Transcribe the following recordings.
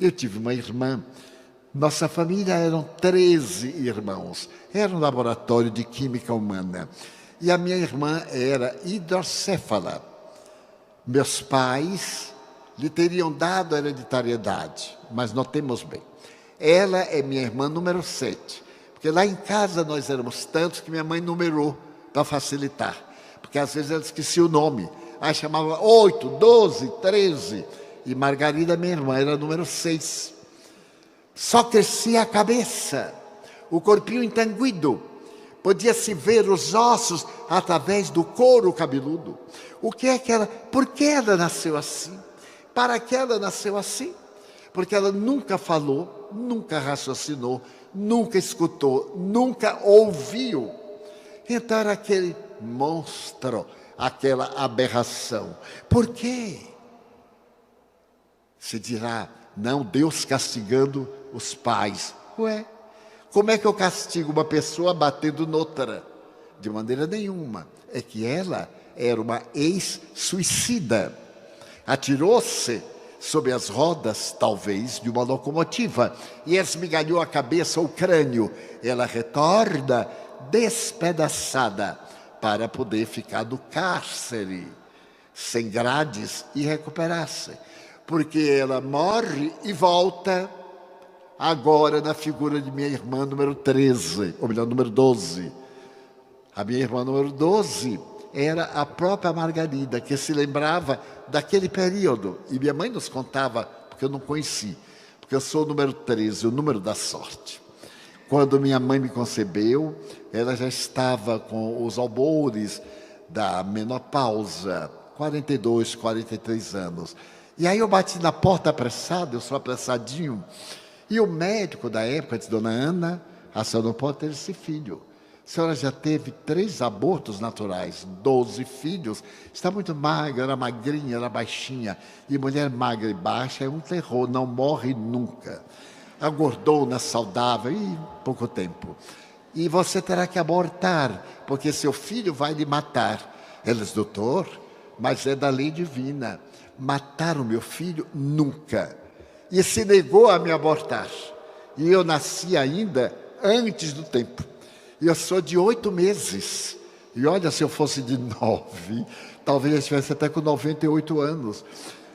Eu tive uma irmã. Nossa família eram 13 irmãos. Era um laboratório de química humana. E a minha irmã era hidrocéfala. Meus pais lhe teriam dado hereditariedade, mas notemos bem. Ela é minha irmã número 7. Porque lá em casa nós éramos tantos que minha mãe numerou para facilitar. Porque às vezes ela esquecia o nome. Aí chamava 8, 12, 13. E Margarida, minha irmã, era número 6. Só crescia a cabeça, o corpinho entanguido. Podia-se ver os ossos através do couro cabeludo. Por que ela nasceu assim? Para que ela nasceu assim? Porque ela nunca falou, nunca raciocinou, nunca escutou, nunca ouviu. Então era aquele monstro, aquela aberração. Por quê? Se dirá, não, Deus castigando os pais. Ué, como é que eu castigo uma pessoa batendo noutra? De maneira nenhuma. É que ela era uma ex-suicida. Atirou-se sob as rodas, talvez, de uma locomotiva e esmigalhou a cabeça ou crânio. Ela retorna despedaçada para poder ficar no cárcere, sem grades, e recuperar-se. Porque ela morre e volta agora na figura de minha irmã número 13, ou melhor, número 12. A minha irmã número 12 era a própria Margarida, que se lembrava daquele período. E minha mãe nos contava, porque eu não conheci, porque eu sou o número 13, o número da sorte. Quando minha mãe me concebeu, ela já estava com os albores da menopausa, 42, 43 anos. E aí eu bati na porta apressado, eu sou apressadinho, e o médico da época disse, dona Ana, a senhora não pode ter esse filho. A senhora já teve 3 abortos naturais, 12 filhos, está muito magra, era magrinha, era baixinha. E mulher magra e baixa é um terror, não morre nunca. A gordona saudável, e pouco tempo. E você terá que abortar, porque seu filho vai lhe matar. Ela disse, doutor, mas é da lei divina. Matar o meu filho, nunca. E se negou a me abortar. E eu nasci ainda antes do tempo. E eu sou de 8 meses. E olha, se eu fosse de 9, talvez eu estivesse até com 98 anos.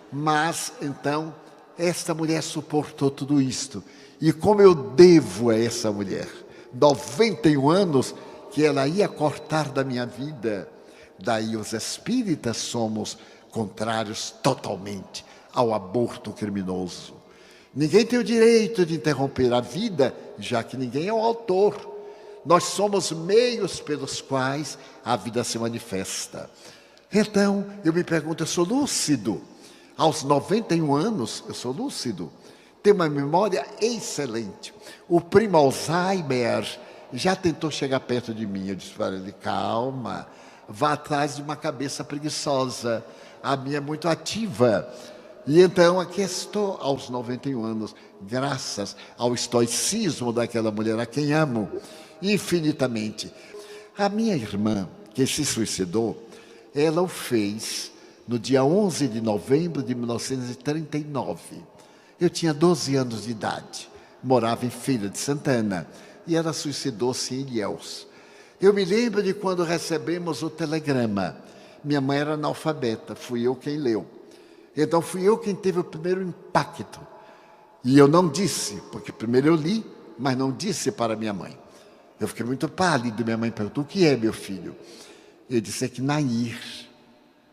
Mas, então, esta mulher suportou tudo isto. E como eu devo a essa mulher? 91 anos que ela ia cortar da minha vida. Daí os espíritas somos contrários totalmente ao aborto criminoso. Ninguém tem o direito de interromper a vida, já que ninguém é o autor. Nós somos meios pelos quais a vida se manifesta. Então, eu me pergunto, eu sou lúcido? Aos 91 anos, eu sou lúcido. Tenho uma memória excelente. O primo Alzheimer já tentou chegar perto de mim. Eu disse para ele, calma, vá atrás de uma cabeça preguiçosa. A minha é muito ativa. E então aqui estou aos 91 anos, graças ao estoicismo daquela mulher a quem amo infinitamente. A minha irmã, que se suicidou, ela o fez no dia 11 de novembro de 1939. Eu tinha 12 anos de idade, morava em Feira de Santana e ela suicidou-se em Ilhéus. Eu me lembro de quando recebemos o telegrama. Minha mãe era analfabeta, fui eu quem leu. Então fui eu quem teve o primeiro impacto. E eu não disse, porque primeiro eu li, mas não disse para minha mãe. Eu fiquei muito pálido, minha mãe perguntou, o que é, meu filho? Eu disse, é que Nair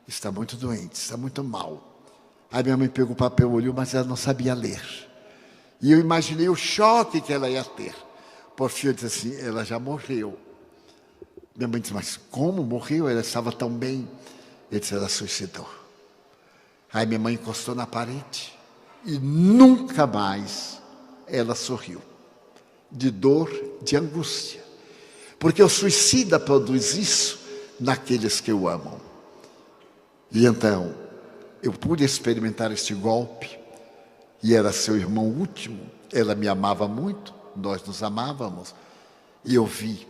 está muito doente, está muito mal. Aí minha mãe pegou o papel, olhou, mas ela não sabia ler. E eu imaginei o choque que ela ia ter. Por fim, eu disse assim, ela já morreu. Minha mãe disse, mas como morreu? Ela estava tão bem. Eu disse, ela suicidou. Aí minha mãe encostou na parede e nunca mais ela sorriu. De dor, de angústia. Porque o suicida produz isso naqueles que o amam. E então, eu pude experimentar este golpe, e era seu irmão último, ela me amava muito, nós nos amávamos, e eu vi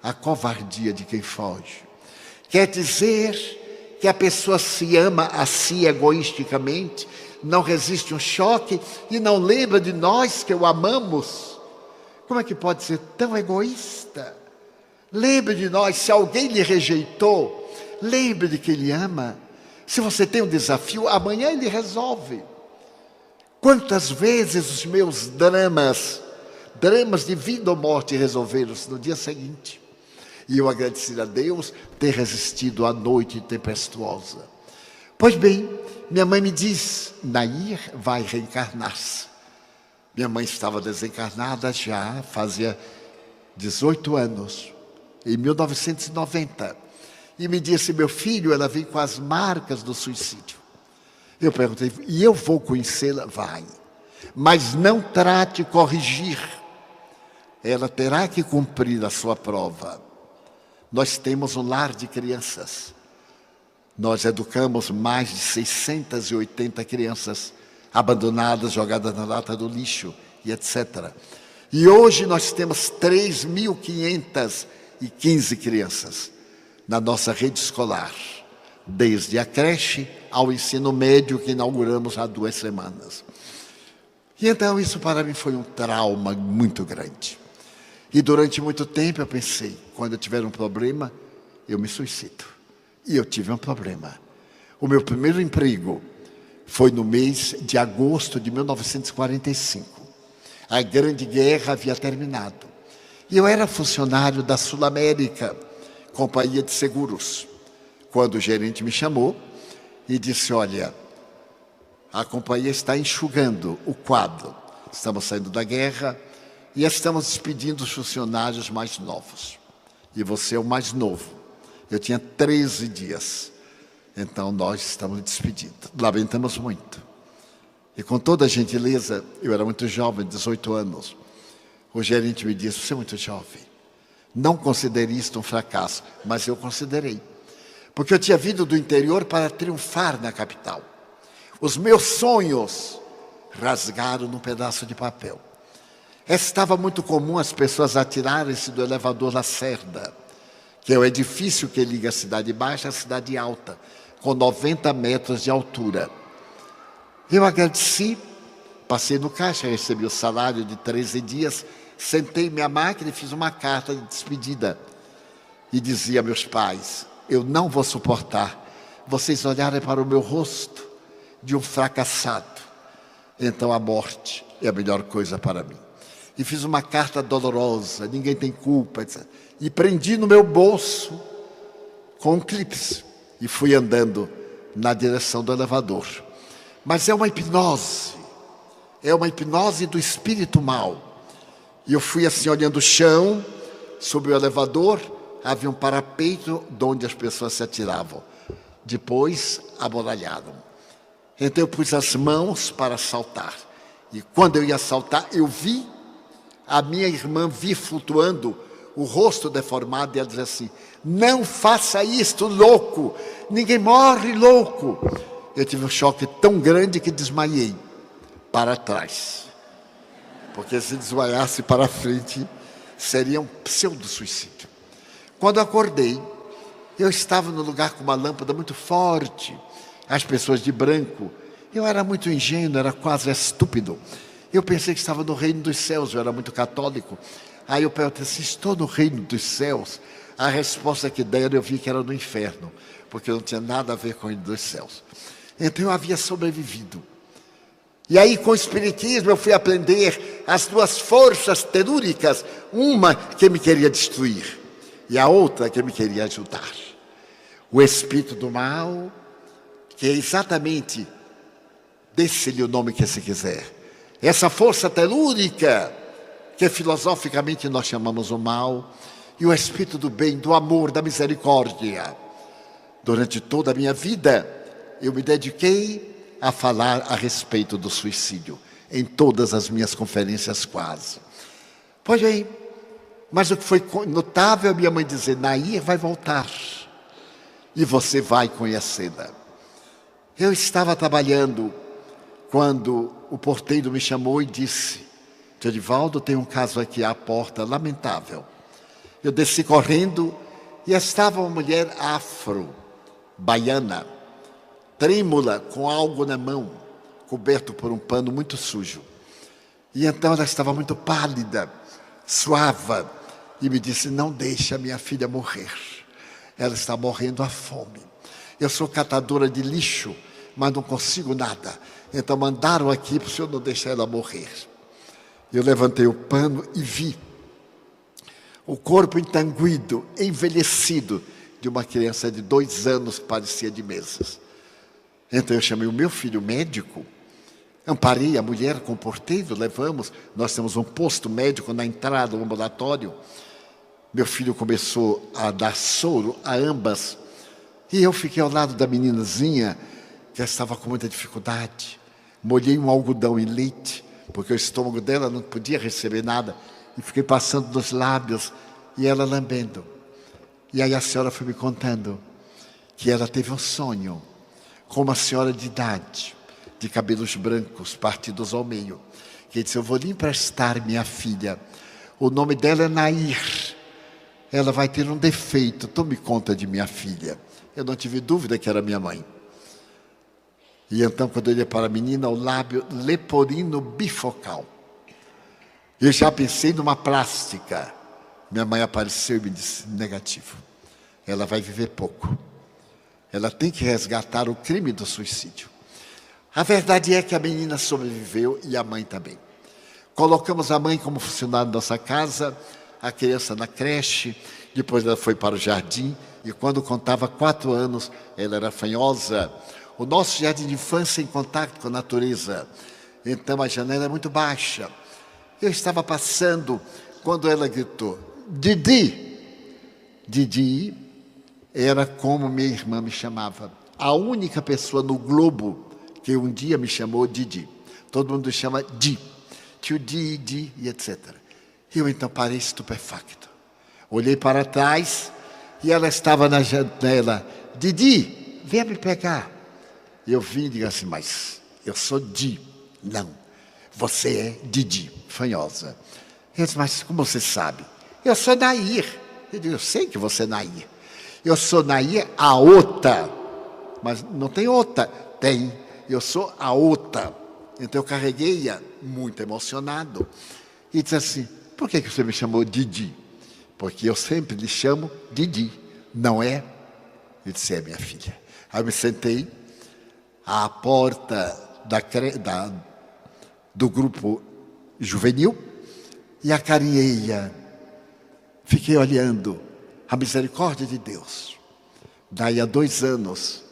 a covardia de quem foge. Quer dizer que a pessoa se ama a si egoisticamente, não resiste um choque e não lembra de nós que o amamos? Como é que pode ser tão egoísta? Lembre de nós, se alguém lhe rejeitou, lembre de que ele ama. Se você tem um desafio, amanhã ele resolve. Quantas vezes os meus dramas de vida ou morte resolveram-se no dia seguinte. E eu agradeci a Deus ter resistido à noite tempestuosa. Pois bem, minha mãe me diz, Nair vai reencarnar-se. Minha mãe estava desencarnada já fazia 18 anos, em 1990. E me disse, meu filho, ela vem com as marcas do suicídio. Eu perguntei, e eu vou conhecê-la? Vai. Mas não trate de corrigir. Ela terá que cumprir a sua prova. Nós temos um lar de crianças. Nós educamos mais de 680 crianças abandonadas, jogadas na lata do lixo e etc. E hoje nós temos 3.515 crianças na nossa rede escolar, desde a creche ao ensino médio que inauguramos há 2 semanas. E então isso para mim foi um trauma muito grande. E durante muito tempo eu pensei, quando eu tiver um problema, eu me suicido. E eu tive um problema. O meu primeiro emprego foi no mês de agosto de 1945. A Grande Guerra havia terminado. E eu era funcionário da Sul América, companhia de seguros. Quando o gerente me chamou e disse, olha, a companhia está enxugando o quadro. Estamos saindo da guerra e estamos despedindo os funcionários mais novos. E você é o mais novo. Eu tinha 13 dias. Então nós estamos despedindo. Lamentamos muito. E com toda a gentileza, eu era muito jovem, 18 anos. O gerente me disse, você é muito jovem. Não considere isto um fracasso, mas eu considerei. Porque eu tinha vindo do interior para triunfar na capital. Os meus sonhos rasgaram num pedaço de papel. Estava muito comum as pessoas atirarem-se do elevador Lacerda, que é o edifício que liga a cidade baixa à cidade alta, com 90 metros de altura. Eu agradeci, passei no caixa, recebi o salário de 13 dias, sentei em minha máquina e fiz uma carta de despedida. E dizia a meus pais, eu não vou suportar vocês olharem para o meu rosto de um fracassado. Então a morte é a melhor coisa para mim. E fiz uma carta dolorosa, ninguém tem culpa, etc. E prendi no meu bolso com um clipe e fui andando na direção do elevador. Mas é uma hipnose do espírito mau. E eu fui assim olhando o chão, sobre o elevador, havia um parapeito de onde as pessoas se atiravam. Depois amoralharam. Então eu pus as mãos para saltar. E quando eu ia saltar, eu vi a minha irmã vir flutuando, o rosto deformado, e ela dizia assim, não faça isto, louco, ninguém morre louco. Eu tive um choque tão grande que desmaiei para trás. Porque se desmaiasse para frente, seria um pseudo-suicídio. Quando acordei, eu estava no lugar com uma lâmpada muito forte, as pessoas de branco. Eu era muito ingênuo, era quase estúpido. Eu pensei que estava no reino dos céus, eu era muito católico. Aí eu perguntei assim, estou no reino dos céus? A resposta que deram, eu vi que era no inferno, porque não tinha nada a ver com o reino dos céus. Então eu havia sobrevivido. E aí com o espiritismo eu fui aprender as 2 forças telúricas, uma que me queria destruir e a outra que me queria ajudar. O espírito do mal, que é exatamente, desse-lhe o nome que se quiser, essa força telúrica, que filosoficamente nós chamamos o mal, e o espírito do bem, do amor, da misericórdia. Durante toda a minha vida, eu me dediquei a falar a respeito do suicídio, em todas as minhas conferências quase. Pois bem, mas o que foi notável, a minha mãe dizer, Nair vai voltar, e você vai conhecê-la. Eu estava trabalhando, quando o porteiro me chamou e disse, Tio Edivaldo, tem um caso aqui à porta, lamentável. Eu desci correndo e estava uma mulher afro, baiana, trêmula, com algo na mão, coberto por um pano muito sujo. E então ela estava muito pálida, suava, e me disse: não deixe a minha filha morrer. Ela está morrendo à fome. Eu sou catadora de lixo, mas não consigo nada. Então mandaram aqui para o senhor não deixar ela morrer. Eu levantei o pano e vi o corpo entanguido, envelhecido, de uma criança de 2 anos que parecia de meses. Então eu chamei o meu filho médico, amparei a mulher com o porteiro, levamos. Nós temos um posto médico na entrada do ambulatório. Meu filho começou a dar soro a ambas. E eu fiquei ao lado da meninazinha, que estava com muita dificuldade. Molhei um algodão em leite, porque o estômago dela não podia receber nada. E fiquei passando nos lábios e ela lambendo. E aí a senhora foi me contando que ela teve um sonho com uma senhora de idade, de cabelos brancos, partidos ao meio, que disse: eu vou lhe emprestar minha filha. O nome dela é Nair. Ela vai ter um defeito, tome conta de minha filha. Eu não tive dúvida que era minha mãe. E então, quando eu olhei para a menina, o lábio leporino bifocal. Eu já pensei numa plástica. Minha mãe apareceu e me disse: negativo. Ela vai viver pouco. Ela tem que resgatar o crime do suicídio. A verdade é que a menina sobreviveu e a mãe também. Colocamos a mãe como funcionária da nossa casa, a criança na creche, depois ela foi para o jardim, e quando contava 4 anos, ela era fanhosa. O nosso jardim de infância em contato com a natureza. Então a janela é muito baixa. Eu estava passando quando ela gritou: Didi! Didi era como minha irmã me chamava. A única pessoa no globo que um dia me chamou Didi. Todo mundo chama Di. Tio Di, e etc. Eu então parei estupefacto. Olhei para trás e ela estava na janela. Didi, venha me pegar. Eu vim e digo assim: mas eu sou Di. Não, você é Didi, fanhosa. Eu disse: mas como você sabe? Eu sou Nair. Eu digo: eu sei que você é Nair. Eu sou Nair, a outra. Mas não tem outra. Tem. Eu sou a outra. Então eu carreguei-a, muito emocionado. E disse assim: por que você me chamou Didi? Porque eu sempre lhe chamo Didi, não é? Eu disse: é minha filha. Aí eu me sentei à porta do grupo juvenil e acarinhei-a. Fiquei olhando a misericórdia de Deus. Daí a 2 anos,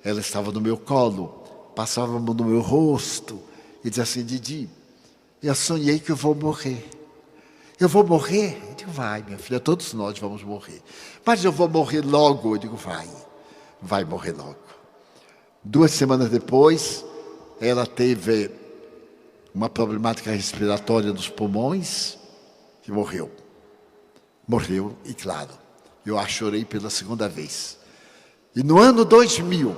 ela estava no meu colo, passava a mão no meu rosto e dizia assim: Didi, eu sonhei que eu vou morrer. Eu vou morrer? Eu digo: vai, minha filha, todos nós vamos morrer. Mas eu vou morrer logo. Eu digo: vai morrer logo. 2 semanas depois, ela teve uma problemática respiratória dos pulmões e morreu. Morreu, e claro, eu a chorei pela 2ª vez. E no ano 2000,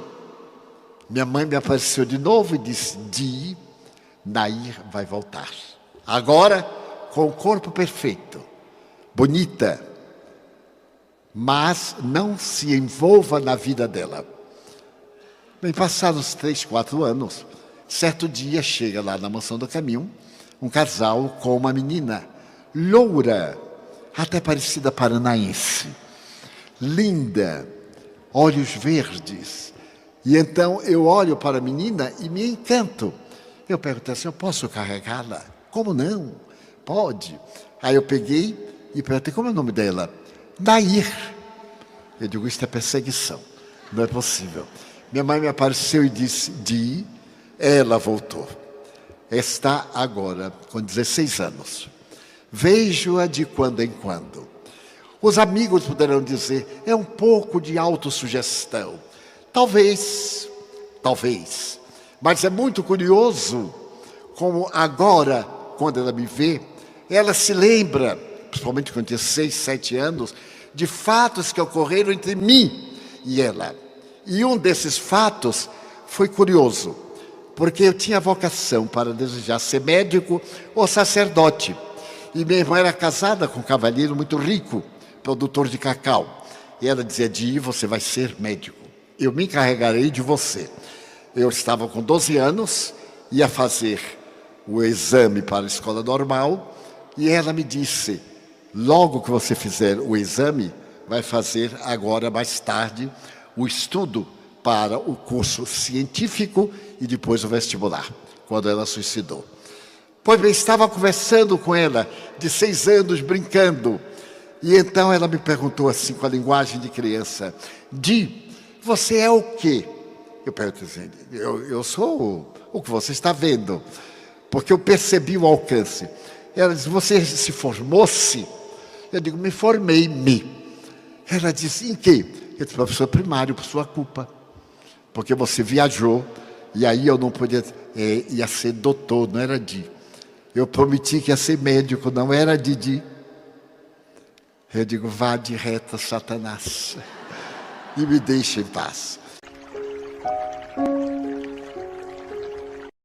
minha mãe me apareceu de novo e disse: Di, Nair vai voltar. Agora, com o corpo perfeito, bonita, mas não se envolva na vida dela. Bem, passados 3, 4 anos, certo dia chega lá na Mansão do Caminho um casal com uma menina loura, até parecida paranaense, linda, olhos verdes. E então eu olho para a menina e me encanto. Eu perguntei assim: eu posso carregá-la? Como não? Pode. Aí eu peguei e perguntei: como é o nome dela? Nair. Eu digo: isso é perseguição, não é possível. Minha mãe me apareceu e disse: Di, ela voltou. Está agora com 16 anos. Vejo-a de quando em quando. Os amigos poderão dizer: é um pouco de autossugestão. Talvez. Mas é muito curioso como agora, quando ela me vê, ela se lembra, principalmente quando tinha 6, 7 anos, de fatos que ocorreram entre mim e ela. E um desses fatos foi curioso, porque eu tinha vocação para desejar ser médico ou sacerdote. E minha irmã era casada com um cavalheiro muito rico, produtor de cacau. E ela dizia: Di, você vai ser médico. eu me encarregarei de você. Eu estava com 12 anos, ia fazer o exame para a escola normal, e ela me disse, logo que você fizer o exame, vai fazer agora, mais tarde, o estudo para o curso científico e depois o vestibular, quando ela suicidou. Pois bem, estava conversando com ela, de 6 anos, brincando, e então ela me perguntou assim, com a linguagem de criança, Di, você é o quê? Eu perguntei assim, eu sou o que você está vendo, porque eu percebi o alcance. Ela disse, você se formou-se? Eu digo, me formei-me. Ela disse, em quê? Eu disse, professor primário, por sua culpa. Porque você viajou, e aí eu não podia, ia ser doutor, não era Di. Eu prometi que ia ser médico, não era Didi. Eu digo, vá de reta, Satanás, e me deixe em paz.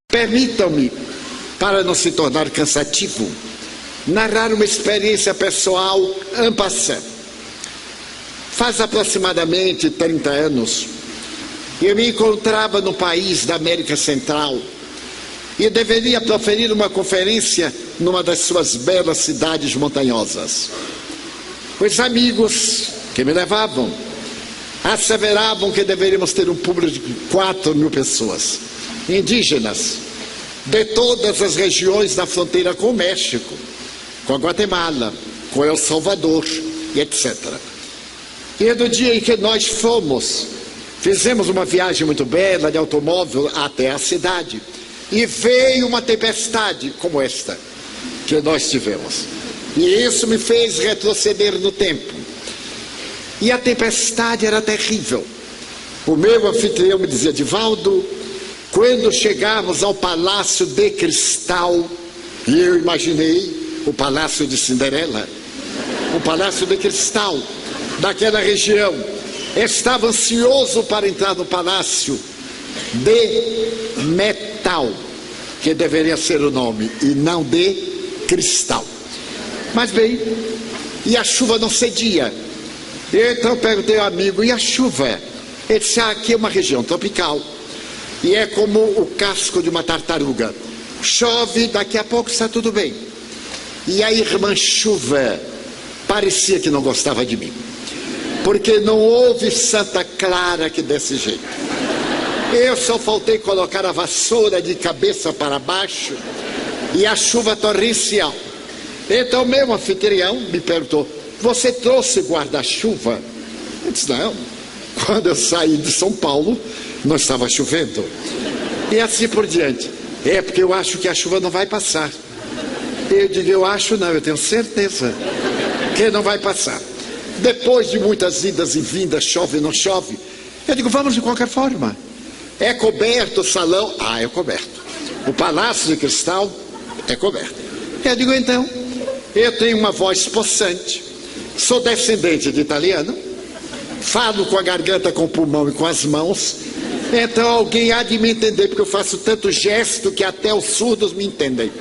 Permitam-me, para não se tornar cansativo, narrar uma experiência pessoal en passant. Faz aproximadamente 30 anos, eu me encontrava no país da América Central e deveria proferir uma conferência numa das suas belas cidades montanhosas. Os amigos que me levavam asseveravam que deveríamos ter um público de 4.000 pessoas, indígenas, de todas as regiões da fronteira com o México, com a Guatemala, com El Salvador e etc. E no dia em que nós fomos, fizemos uma viagem muito bela de automóvel até a cidade, e veio uma tempestade como esta que nós tivemos. E isso me fez retroceder no tempo. E a tempestade era terrível. O meu anfitrião me dizia, Divaldo, quando chegarmos ao Palácio de Cristal, e eu imaginei o Palácio de Cinderela, o Palácio de Cristal, daquela região, estava ansioso para entrar no Palácio de Metal, que deveria ser o nome, e não de Cristal. Mas bem, e a chuva não cedia. Então eu perguntei ao amigo, e a chuva? Ele disse, aqui é uma região tropical, e é como o casco de uma tartaruga. Chove, daqui a pouco está tudo bem. E a irmã chuva parecia que não gostava de mim, porque não houve Santa Clara que desse jeito. Eu só faltei colocar a vassoura de cabeça para baixo e a chuva torrencial. Então meu anfitrião me perguntou, você trouxe guarda-chuva? Eu disse, não, quando eu saí de São Paulo não estava chovendo. E assim por diante. É porque eu acho que a chuva não vai passar. Eu digo, eu acho não, eu tenho certeza que não vai passar. Depois de muitas idas e vindas, chove, não chove, eu digo, vamos de qualquer forma. É coberto o salão? Ah, é coberto. O Palácio de Cristal é coberto. Eu digo, então, eu tenho uma voz possante, sou descendente de italiano, falo com a garganta, com o pulmão e com as mãos, então alguém há de me entender, porque eu faço tanto gesto que até os surdos me entendem.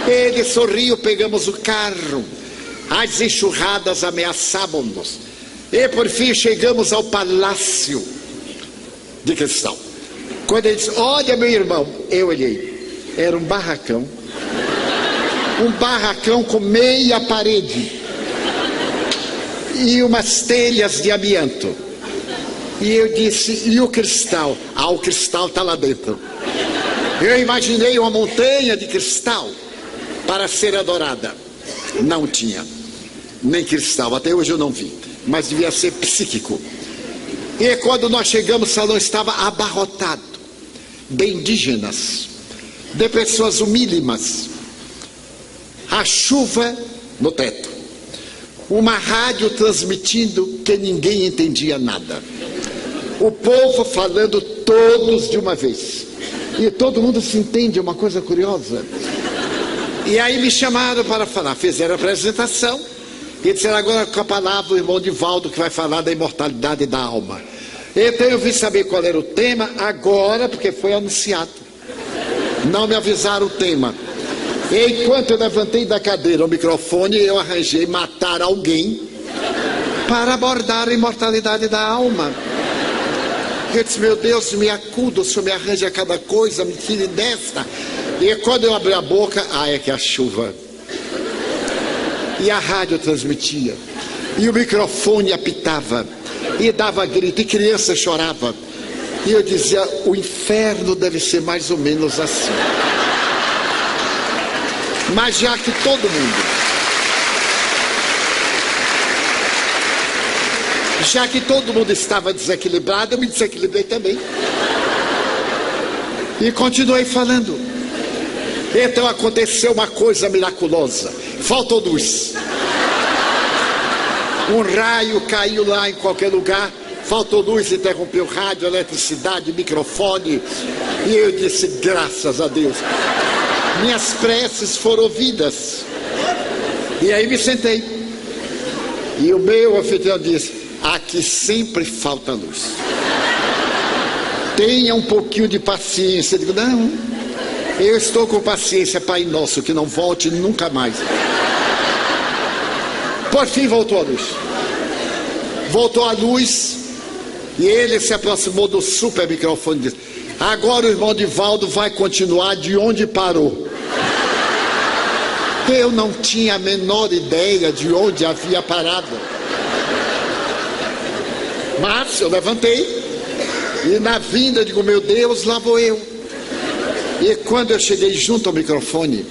Ele sorriu, pegamos o carro, as enxurradas ameaçavam-nos, e por fim chegamos ao Palácio de Cristal. Quando ele disse, olha meu irmão, eu olhei, era um barracão com meia parede e umas telhas de amianto. E eu disse, e o cristal? Ah, o cristal está lá dentro. Eu imaginei uma montanha de cristal para ser adorada. Não tinha nem cristal, até hoje eu não vi, mas devia ser psíquico. E quando nós chegamos, o salão estava abarrotado de indígenas, de pessoas humílimas, a chuva no teto, uma rádio transmitindo que ninguém entendia nada, o povo falando todos de uma vez, e todo mundo se entende, é uma coisa curiosa. E aí me chamaram para falar, fizeram a apresentação e disseram, agora com a palavra o irmão Divaldo, que vai falar da imortalidade da alma. Então eu vim saber qual era o tema agora, porque foi anunciado. Não me avisaram o tema. E enquanto eu levantei da cadeira o microfone, eu arranjei matar alguém para abordar a imortalidade da alma. Eu disse, meu Deus, me acuda, o Senhor me arranja cada coisa, me tire desta. E quando eu abri a boca, é que a chuva. E a rádio transmitia. E o microfone apitava. E dava grito, e criança chorava. E eu dizia, o inferno deve ser mais ou menos assim. Mas já que todo mundo estava desequilibrado, eu me desequilibrei também. E continuei falando. Então aconteceu uma coisa miraculosa. Faltou luz. Um raio caiu lá em qualquer lugar. Faltou luz, interrompeu rádio, eletricidade, microfone. E eu disse, graças a Deus. Minhas preces foram ouvidas. E aí me sentei. E o meu anfitrião disse, aqui sempre falta luz. Tenha um pouquinho de paciência. Eu digo, não, eu estou com paciência, Pai Nosso, que não volte nunca mais. Por fim voltou a luz. Voltou a luz. E ele se aproximou do super microfone e disse, agora o irmão Divaldo vai continuar de onde parou. Eu não tinha a menor ideia de onde havia parado. Mas eu levantei. E na vinda eu digo, meu Deus, lá vou eu. E quando eu cheguei junto ao microfone,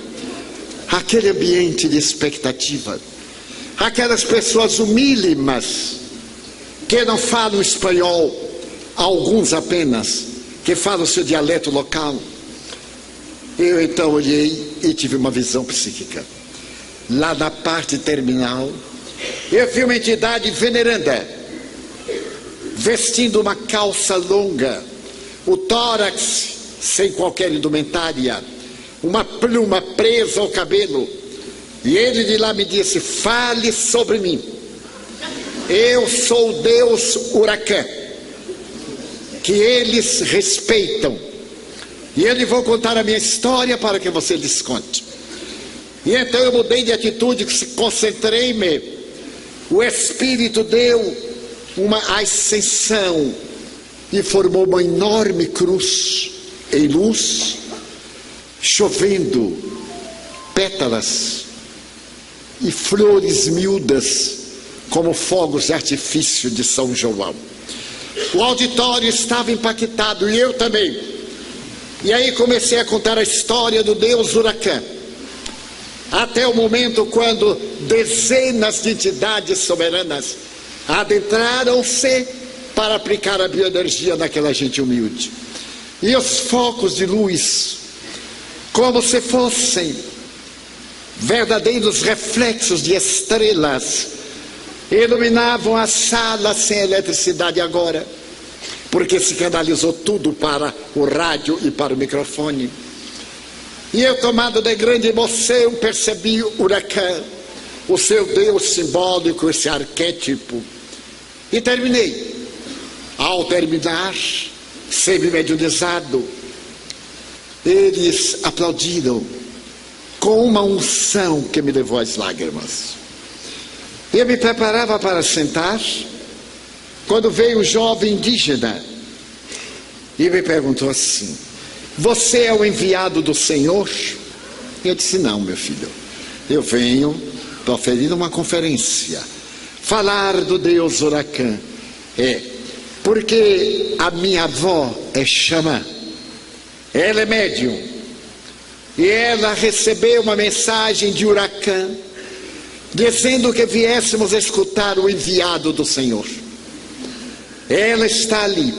aquele ambiente de expectativa, aquelas pessoas humílimas, que não falam espanhol, alguns apenas, que falam o seu dialeto local. Eu então olhei e tive uma visão psíquica. Lá na parte terminal, eu vi uma entidade veneranda, vestindo uma calça longa, o tórax sem qualquer indumentária, uma pluma presa ao cabelo. E ele de lá me disse, fale sobre mim. Eu sou o Deus Huracan, que eles respeitam. E eu lhe vou contar a minha história para que você lhes conte. E então eu mudei de atitude, concentrei-me. O Espírito deu uma ascensão e formou uma enorme cruz em luz, chovendo pétalas e flores miúdas, como fogos de artifício de São João. O auditório estava impactado e eu também. E aí comecei a contar a história do Deus Huracan, até o momento quando dezenas de entidades soberanas adentraram-se para aplicar a bioenergia naquela gente humilde. E os focos de luz, como se fossem verdadeiros reflexos de estrelas, iluminavam a sala sem eletricidade agora, porque se canalizou tudo para o rádio e para o microfone. E eu, tomado de grande emoção, percebi o Huracan, o seu Deus simbólico, esse arquétipo, e terminei. Ao terminar, semi-mediunizado, eles aplaudiram com uma unção que me levou às lágrimas. Eu me preparava para sentar, quando veio um jovem indígena e me perguntou assim, você é o enviado do Senhor? Eu disse, não, meu filho, eu venho proferir uma conferência, falar do Deus Huracan. Porque a minha avó é xamã, ela é médium, e ela recebeu uma mensagem de Huracan, dizendo que viéssemos escutar o enviado do Senhor. Ela está ali,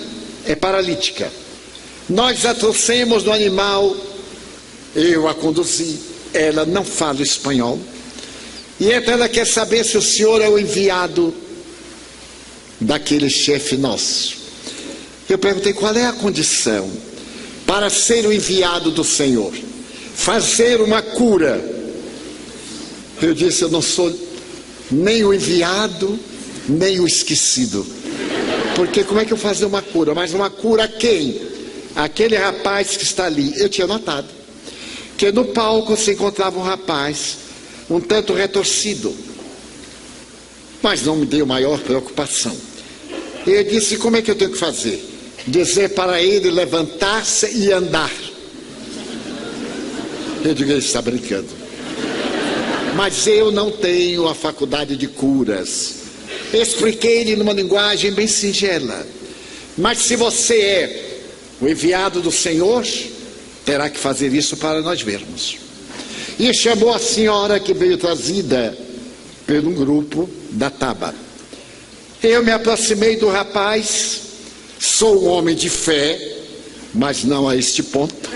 é paralítica. Nós a trouxemos no animal, eu a conduzi, ela não fala espanhol. E então ela quer saber se o senhor é o enviado daquele chefe nosso. Eu perguntei, qual é a condição para ser o enviado do Senhor? Fazer uma cura. Eu disse, eu não sou nem o enviado, nem o esquecido. Porque como é que eu fazer uma cura? Mas uma cura a quem? Aquele rapaz que está ali. Eu tinha notado que no palco se encontrava um rapaz um tanto retorcido, mas não me deu maior preocupação. Eu disse, como é que eu tenho que fazer? dizer para ele levantar-se e andar. Eu digo, ele está brincando. Mas eu não tenho a faculdade de curas. Expliquei-lhe numa linguagem bem singela. Mas se você é o enviado do Senhor, terá que fazer isso para nós vermos. E chamou a senhora que veio trazida por um grupo da Taba. Eu me aproximei do rapaz, sou um homem de fé, mas não a este ponto.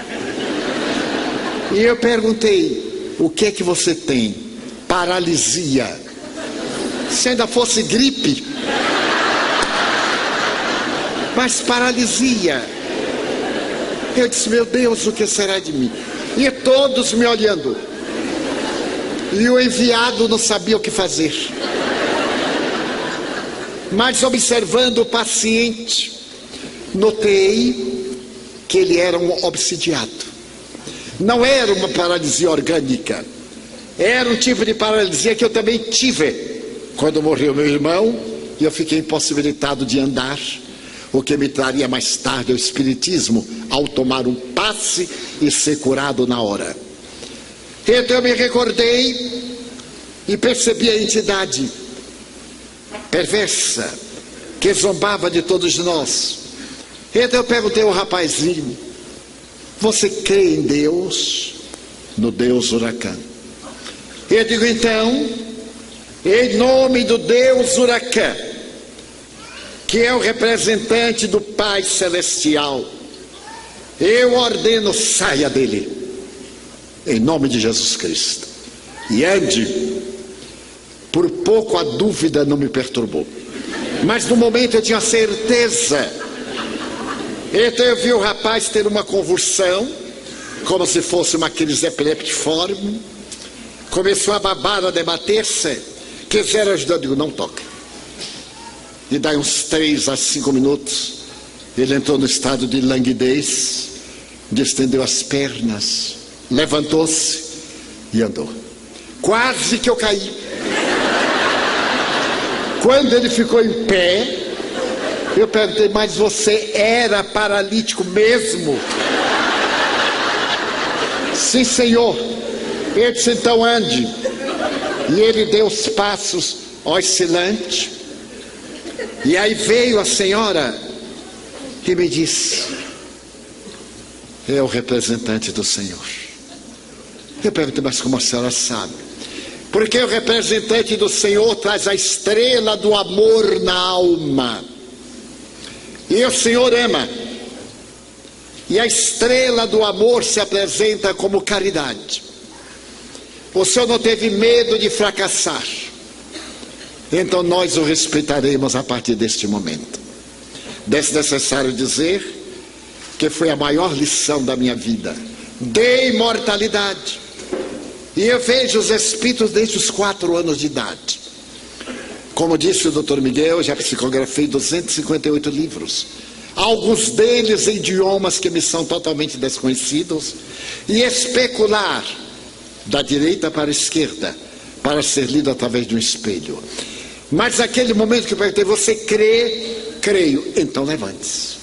E eu perguntei, o que é que você tem? Paralisia. Se ainda fosse gripe. Mas paralisia. Eu disse, meu Deus, o que será de mim? E todos me olhando. E o enviado não sabia o que fazer. Mas observando o paciente, notei que ele era um obsidiado. Não era uma paralisia orgânica. Era um tipo de paralisia que eu também tive quando morreu meu irmão e eu fiquei impossibilitado de andar, o que me traria mais tarde o espiritismo ao tomar um passe e ser curado na hora. Então eu me recordei e percebi a entidade perversa que zombava de todos nós. Então eu perguntei ao rapazinho, você crê em Deus? No Deus Huracan. Eu digo, então, em nome do Deus Huracan, que é o representante do Pai Celestial, eu ordeno, saia dele, em nome de Jesus Cristo, e ande. Por pouco a dúvida não me perturbou, mas no momento eu tinha certeza. Então eu vi o rapaz ter uma convulsão, como se fosse uma crise epileptiforme, começou a babar, a debater-se, quiseram ajudar, eu digo, não toca. E daí uns 3 a 5 minutos, ele entrou no estado de languidez, distendeu as pernas, levantou-se e andou. Quase que eu caí. Quando ele ficou em pé, eu perguntei, mas você era paralítico mesmo? Sim, senhor. Ele disse, então ande. E ele deu os passos oscilantes. E aí veio a senhora e me disse, é o representante do Senhor. Eu perguntei, mas como a senhora sabe? Porque o representante do Senhor traz a estrela do amor na alma. E o Senhor ama. E a estrela do amor se apresenta como caridade. O Senhor não teve medo de fracassar. Então nós o respeitaremos a partir deste momento. Desnecessário dizer que foi a maior lição da minha vida. De imortalidade. E eu vejo os espíritos desde os 4 anos de idade. Como disse o Dr. Miguel, eu já psicografei 258 livros. Alguns deles em idiomas que me são totalmente desconhecidos. E especular da direita para a esquerda, para ser lido através de um espelho. Mas naquele momento que eu perguntei, você crê? Creio. Então levante-se.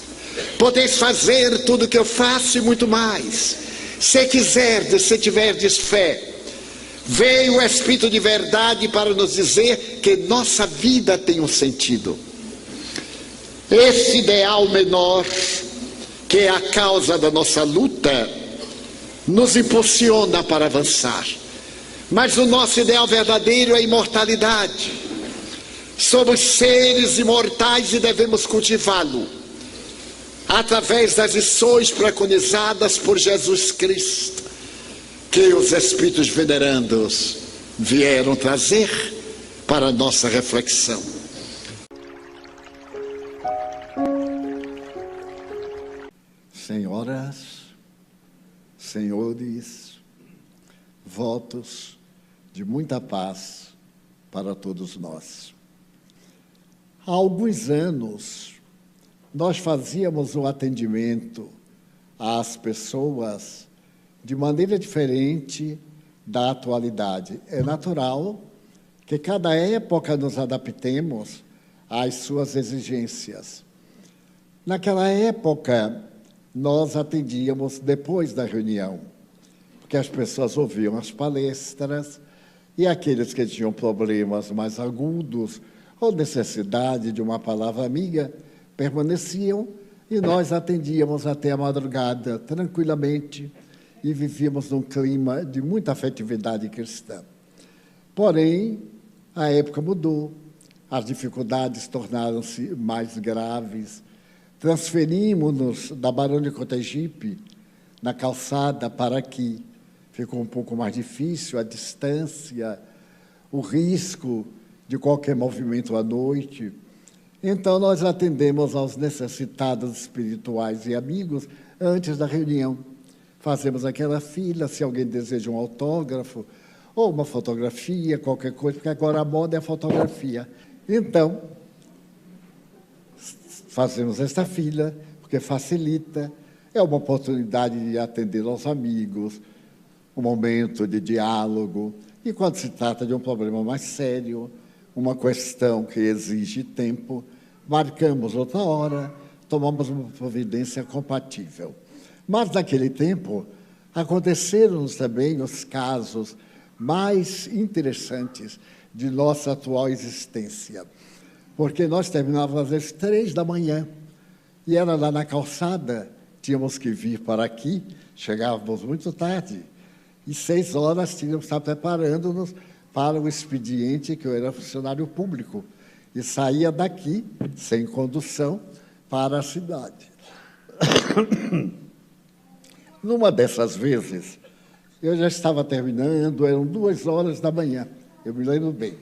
Podeis fazer tudo o que eu faço e muito mais. Se quiserdes, se tiverdes fé. Veio o Espírito de verdade para nos dizer que nossa vida tem um sentido. Esse ideal menor, que é a causa da nossa luta, nos impulsiona para avançar. Mas o nosso ideal verdadeiro é a imortalidade. Somos seres imortais e devemos cultivá-lo através das lições preconizadas por Jesus Cristo, que os espíritos venerandos vieram trazer para a nossa reflexão. Senhoras, senhores, votos de muita paz para todos nós. Há alguns anos, nós fazíamos um atendimento às pessoas de maneira diferente da atualidade. É natural que cada época nos adaptemos às suas exigências. Naquela época, nós atendíamos depois da reunião, porque as pessoas ouviam as palestras e aqueles que tinham problemas mais agudos ou necessidade de uma palavra amiga permaneciam e nós atendíamos até a madrugada, tranquilamente, e vivíamos num clima de muita afetividade cristã. Porém, a época mudou, as dificuldades tornaram-se mais graves, transferimos-nos da Barão de Cotegipe, na calçada, para aqui. Ficou um pouco mais difícil a distância, o risco de qualquer movimento à noite. Então, nós atendemos aos necessitados espirituais e amigos antes da reunião. Fazemos aquela fila, se alguém deseja um autógrafo ou uma fotografia, qualquer coisa, porque agora a moda é a fotografia. Então, fazemos esta fila, porque facilita, é uma oportunidade de atender aos amigos, um momento de diálogo, e quando se trata de um problema mais sério, uma questão que exige tempo, marcamos outra hora, tomamos uma providência compatível. Mas, naquele tempo, aconteceram-nos também os casos mais interessantes de nossa atual existência, porque nós terminávamos às vezes 3 da manhã, e era lá na calçada, tínhamos que vir para aqui, chegávamos muito tarde, e 6 horas tínhamos que estar preparando-nos para o expediente, que eu era funcionário público, e saía daqui, sem condução, para a cidade. Numa dessas vezes, eu já estava terminando, eram 2 horas da manhã, eu me lembro bem,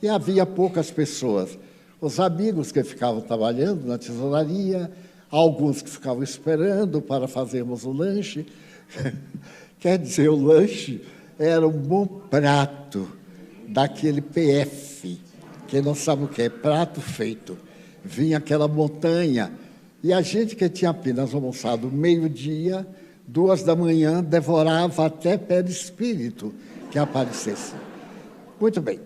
e havia poucas pessoas. Os amigos que ficavam trabalhando na tesouraria, alguns que ficavam esperando para fazermos o lanche. Quer dizer, o lanche era um bom prato daquele PF, que não sabe o que é, prato feito. Vinha aquela montanha, e a gente que tinha apenas almoçado meio-dia, 2 da manhã, devorava até perispírito que aparecesse. Muito bem.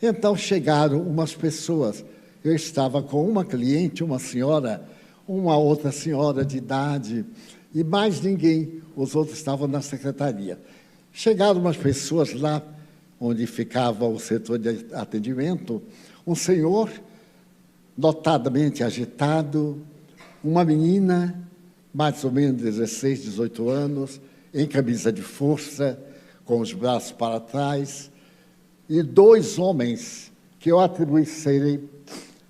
Então chegaram umas pessoas. Eu estava com uma cliente, uma senhora, uma outra senhora de idade, e mais ninguém, os outros estavam na secretaria. Chegaram umas pessoas lá, onde ficava o setor de atendimento, um senhor, notadamente agitado, uma menina, mais ou menos 16, 18 anos, em camisa de força, com os braços para trás, e 2 homens que eu atribuí serem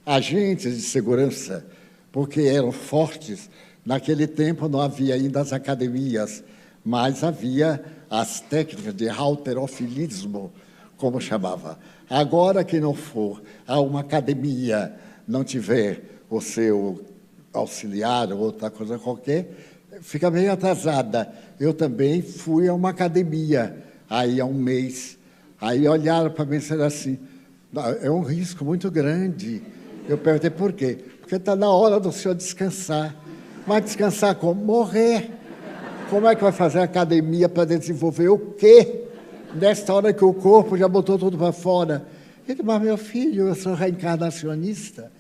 agentes de segurança, porque eram fortes. Naquele tempo não havia ainda as academias, mas havia as técnicas de halterofilismo, como chamava. Agora, que não for a uma academia, não tiver o seu auxiliar ou outra coisa qualquer, fica meio atrasada. Eu também fui a uma academia, aí há um mês. Aí olharam para mim e disseram assim, é um risco muito grande. Eu perguntei por quê? Porque está na hora do senhor descansar. Vai descansar como? Morrer. Como é que vai fazer academia para desenvolver o quê? Nesta hora que o corpo já botou tudo para fora. Ele disse, mas meu filho, eu sou reencarnacionista.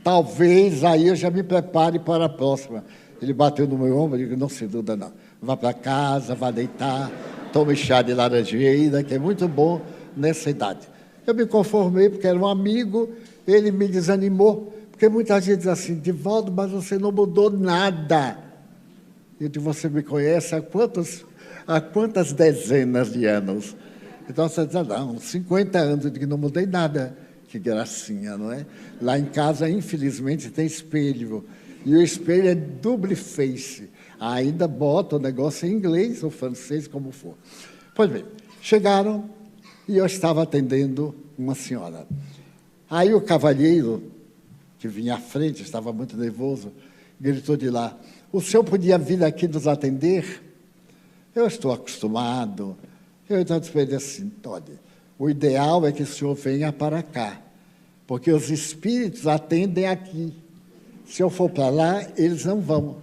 Talvez aí eu já me prepare para a próxima. Ele bateu no meu ombro e disse, não se dúvida não. Vá para casa, vá deitar, tome chá de laranjeira, que é muito bom nessa idade. Eu me conformei porque era um amigo, ele me desanimou, porque muita gente diz assim, Divaldo, mas você não mudou nada. Eu digo, você me conhece há quantas dezenas de anos? Então você diz, não, 50 anos, eu digo, não mudei nada. Que gracinha, não é? Lá em casa, infelizmente, tem espelho, e o espelho é double face. Ainda bota o negócio em inglês ou francês, como for. Pois bem, chegaram e eu estava atendendo uma senhora. Aí o cavalheiro, que vinha à frente, estava muito nervoso, gritou de lá, o senhor podia vir aqui nos atender? Eu estou acostumado. Eu então disse assim, olha, o ideal é que o senhor venha para cá, porque os espíritos atendem aqui. Se eu for para lá, eles não vão.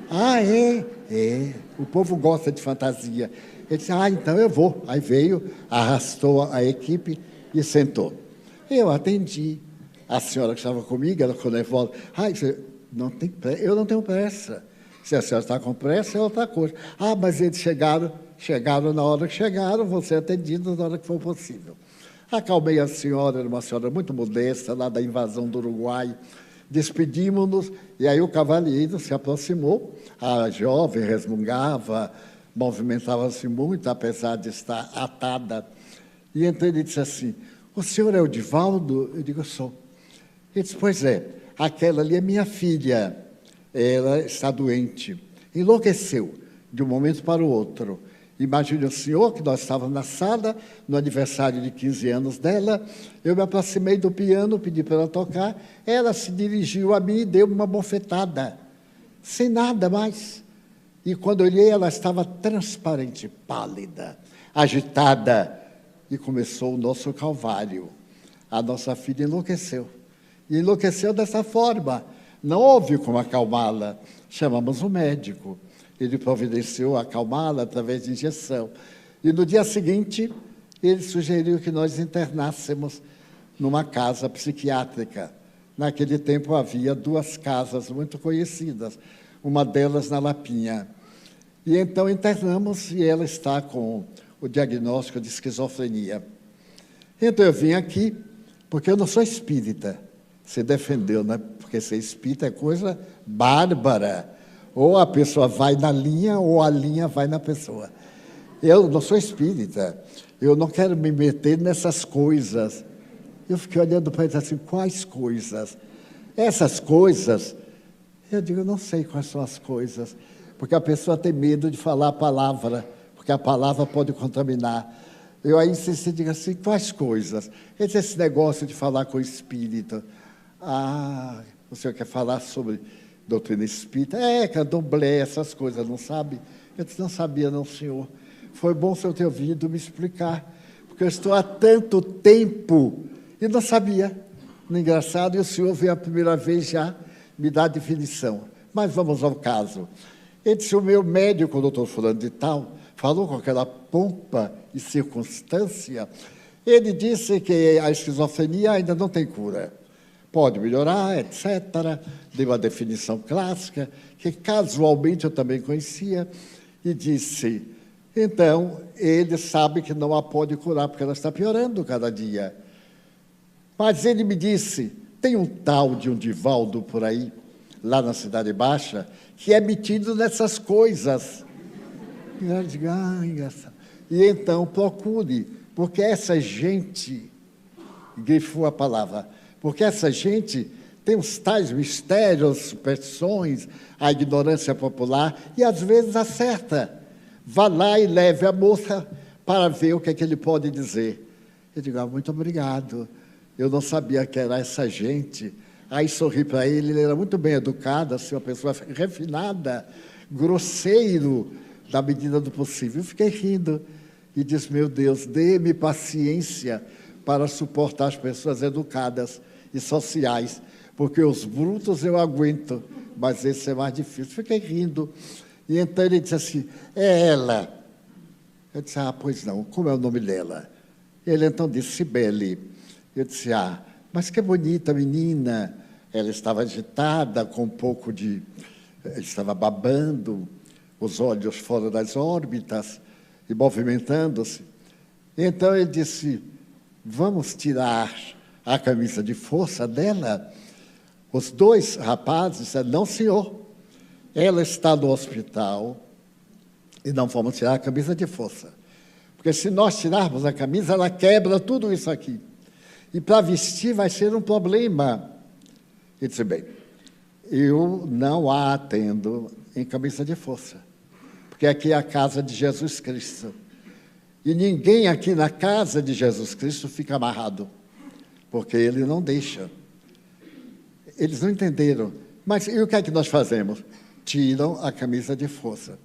Ah, é? É. O povo gosta de fantasia. Ele disse, então eu vou. Aí veio, arrastou a equipe e sentou. Eu atendi. A senhora que estava comigo, ela ficou nervosa. Eu não tenho pressa. Se a senhora está com pressa, é outra coisa. Ah, mas eles chegaram na hora que chegaram, vão ser atendidos na hora que for possível. Acalmei a senhora, era uma senhora muito modesta, lá da invasão do Uruguai. Despedimos-nos, e aí o cavalheiro se aproximou. A jovem resmungava, movimentava-se muito, apesar de estar atada. E então ele disse assim: o senhor é o Divaldo? Eu digo: sou. Ele disse: pois é, aquela ali é minha filha. Ela está doente. Enlouqueceu de um momento para o outro. Imagine o senhor que nós estávamos na sala, no aniversário de 15 anos dela. Eu me aproximei do piano, pedi para ela tocar. Ela se dirigiu a mim e deu uma bofetada, sem nada mais. E quando olhei, ela estava transparente, pálida, agitada. E começou o nosso calvário. A nossa filha enlouqueceu. E enlouqueceu dessa forma. Não houve como acalmá-la. Chamamos o médico. Ele providenciou acalmá-la através de injeção. E no dia seguinte, ele sugeriu que nós internássemos numa casa psiquiátrica. Naquele tempo havia 2 casas muito conhecidas, uma delas na Lapinha. E então internamos e ela está com o diagnóstico de esquizofrenia. Então eu vim aqui porque eu não sou espírita. Você defendeu, né? Porque ser espírita é coisa bárbara. Ou a pessoa vai na linha, ou a linha vai na pessoa. Eu não sou espírita. Eu não quero me meter nessas coisas. Eu fiquei olhando para ele assim: quais coisas? Essas coisas, eu digo: eu não sei quais são as coisas. Porque a pessoa tem medo de falar a palavra, porque a palavra pode contaminar. Eu aí insisti, digo assim: quais coisas? Esse negócio de falar com o espírito. Ah, o senhor quer falar sobre doutrina espírita? Candomblé, essas coisas, não sabe? Eu disse: não sabia não, senhor. Foi bom o senhor ter ouvido me explicar, porque eu estou há tanto tempo e não sabia. Engraçado, e o senhor veio a primeira vez já me dar a definição. Mas vamos ao caso. Ele disse: o meu médico, o doutor fulano de tal, falou com aquela pompa e circunstância. Ele disse que a esquizofrenia ainda não tem cura. Pode melhorar, etc. Deu uma definição clássica, que casualmente eu também conhecia, e disse: então, ele sabe que não a pode curar, porque ela está piorando cada dia. Mas ele me disse: tem um tal de um Divaldo por aí, lá na Cidade Baixa, que é metido nessas coisas. E eu digo: engraçado. E então, procure, porque essa gente, grifou a palavra, porque essa gente tem os tais mistérios, superstições, a ignorância popular, e às vezes acerta. Vá lá e leve a moça para ver o que é que ele pode dizer. Eu digo: muito obrigado. Eu não sabia que era essa gente. Aí sorri para ele, ele era muito bem educado, assim, uma pessoa refinada, grosseiro, na medida do possível. Eu fiquei rindo e disse: meu Deus, dê-me paciência para suportar as pessoas educadas e sociais, porque os brutos eu aguento, mas esse é mais difícil. Fiquei rindo. E então ele disse assim: é ela. Eu disse: pois não, como é o nome dela? Ele então disse: Cibele. Eu disse: mas que bonita menina. Ela estava agitada, com um pouco de... estava babando, os olhos fora das órbitas e movimentando-se. Então ele disse: vamos tirar a camisa de força dela? Os 2 rapazes disseram: não, senhor, ela está no hospital e não vamos tirar a camisa de força, porque se nós tirarmos a camisa, ela quebra tudo isso aqui, e para vestir vai ser um problema. Ele disse: bem, eu não a atendo em camisa de força, porque aqui é a casa de Jesus Cristo, e ninguém aqui na casa de Jesus Cristo fica amarrado, porque ele não deixa. Eles não entenderam. Mas e o que é que nós fazemos? Tiram a camisa de força.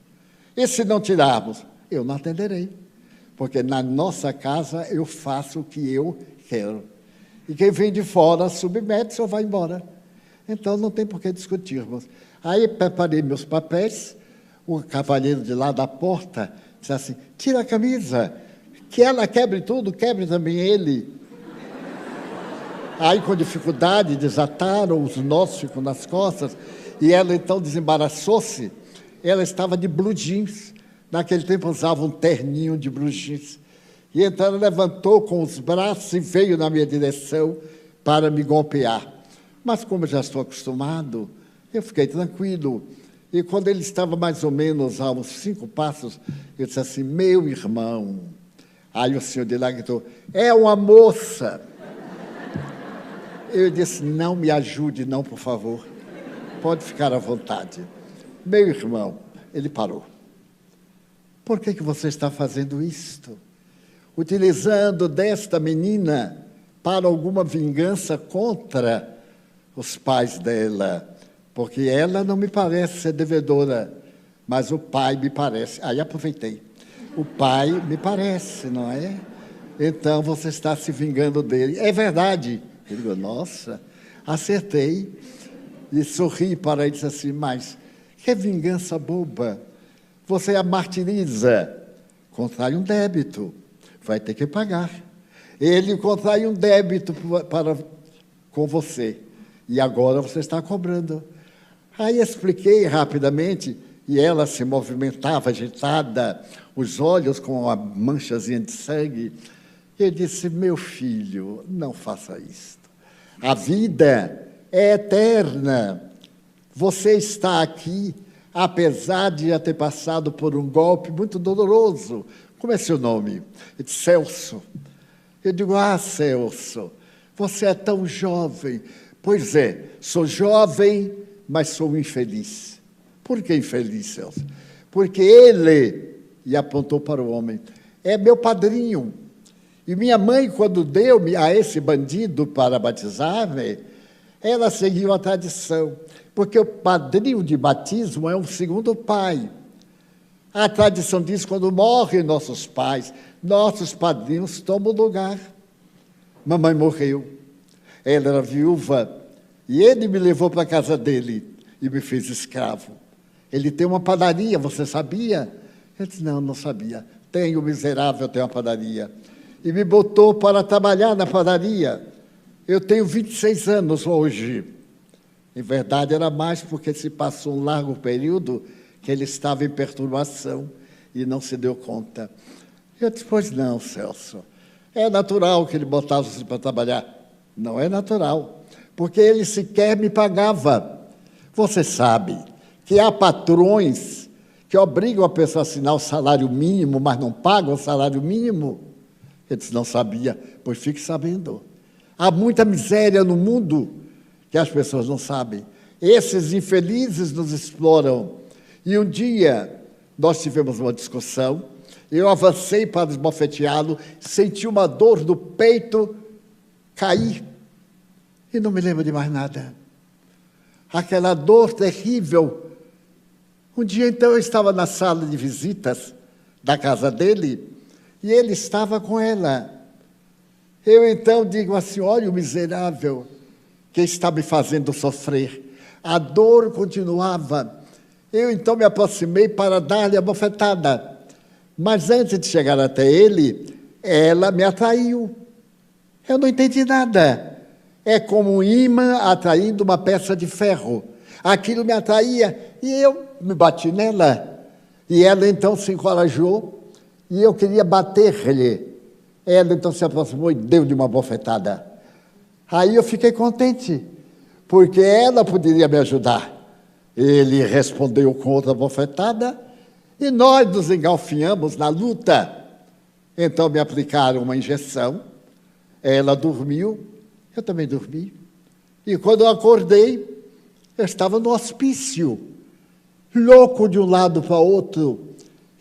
E se não tirarmos? Eu não atenderei, porque na nossa casa eu faço o que eu quero. E quem vem de fora submete-se ou vai embora. Então não tem por que discutirmos. Aí preparei meus papéis, o cavalheiro de lá da porta disse assim: tira a camisa, que ela quebre tudo, quebre também ele. Aí, com dificuldade, desataram, os nós ficam nas costas, e ela então desembaraçou-se. Ela estava de blue jeans. Naquele tempo usava um terninho de blue jeans. E então ela levantou com os braços e veio na minha direção para me golpear. Mas como eu já estou acostumado, eu fiquei tranquilo. E quando ele estava mais ou menos a uns 5 passos, eu disse assim, meu irmão. Aí o senhor de lá gritou, é uma moça. Eu disse, não me ajude não, por favor. Pode ficar à vontade. Meu irmão, ele parou. Por que você está fazendo isto? Utilizando desta menina para alguma vingança contra os pais dela, porque ela não me parece ser devedora, mas o pai me parece. Aí aproveitei. O pai me parece, não é? Então você está se vingando dele. É verdade. Ele falou, nossa, acertei. E sorri para ele e disse assim, mas que vingança boba. Você a martiriza, contrai um débito, vai ter que pagar. Ele contrai um débito com você, e agora você está cobrando. Aí expliquei rapidamente, e ela se movimentava agitada, os olhos com uma manchazinha de sangue. Eu disse, meu filho, não faça isto. A vida é eterna. Você está aqui, apesar de já ter passado por um golpe muito doloroso. Como é seu nome? Eu disse, Celso. Eu digo, Celso, você é tão jovem. Pois é, sou jovem, mas sou infeliz. Por que infeliz, Celso? Porque ele, e apontou para o homem, é meu padrinho. E minha mãe, quando deu-me a esse bandido para batizar-me, ela seguiu a tradição, porque o padrinho de batismo é um segundo pai. A tradição diz que quando morrem nossos pais, nossos padrinhos tomam lugar. Mamãe morreu, ela era viúva, e ele me levou para a casa dele e me fez escravo. Ele tem uma padaria, você sabia? Eu disse, não sabia. Tenho, miserável, tenho uma padaria. E me botou para trabalhar na padaria. Eu tenho 26 anos hoje. Em verdade, era mais porque se passou um largo período que ele estava em perturbação e não se deu conta. Eu disse, pois não, Celso. É natural que ele botasse para trabalhar. Não é natural, porque ele sequer me pagava. Você sabe que há patrões que obrigam a pessoa a assinar o salário mínimo, mas não pagam o salário mínimo. Eu disse, não sabia, pois fique sabendo. Há muita miséria no mundo que as pessoas não sabem. Esses infelizes nos exploram. E um dia nós tivemos uma discussão, eu avancei para esbofeteá-lo, senti uma dor no peito, caí e não me lembro de mais nada. Aquela dor terrível. Um dia, então, eu estava na sala de visitas da casa dele e ele estava com ela. Eu, então, digo assim, olha o miserável que está me fazendo sofrer. A dor continuava. Eu, então, me aproximei para dar-lhe a bofetada. Mas, antes de chegar até ele, ela me atraiu. Eu não entendi nada. É como um imã atraindo uma peça de ferro. Aquilo me atraía e eu me bati nela. E ela, então, se encorajou e eu queria bater-lhe. Ela, então, se aproximou e deu-lhe uma bofetada. Aí eu fiquei contente, porque ela poderia me ajudar. Ele respondeu com outra bofetada e nós nos engalfinhamos na luta. Então me aplicaram uma injeção, ela dormiu, eu também dormi. E quando eu acordei, eu estava no hospício, louco de um lado para o outro,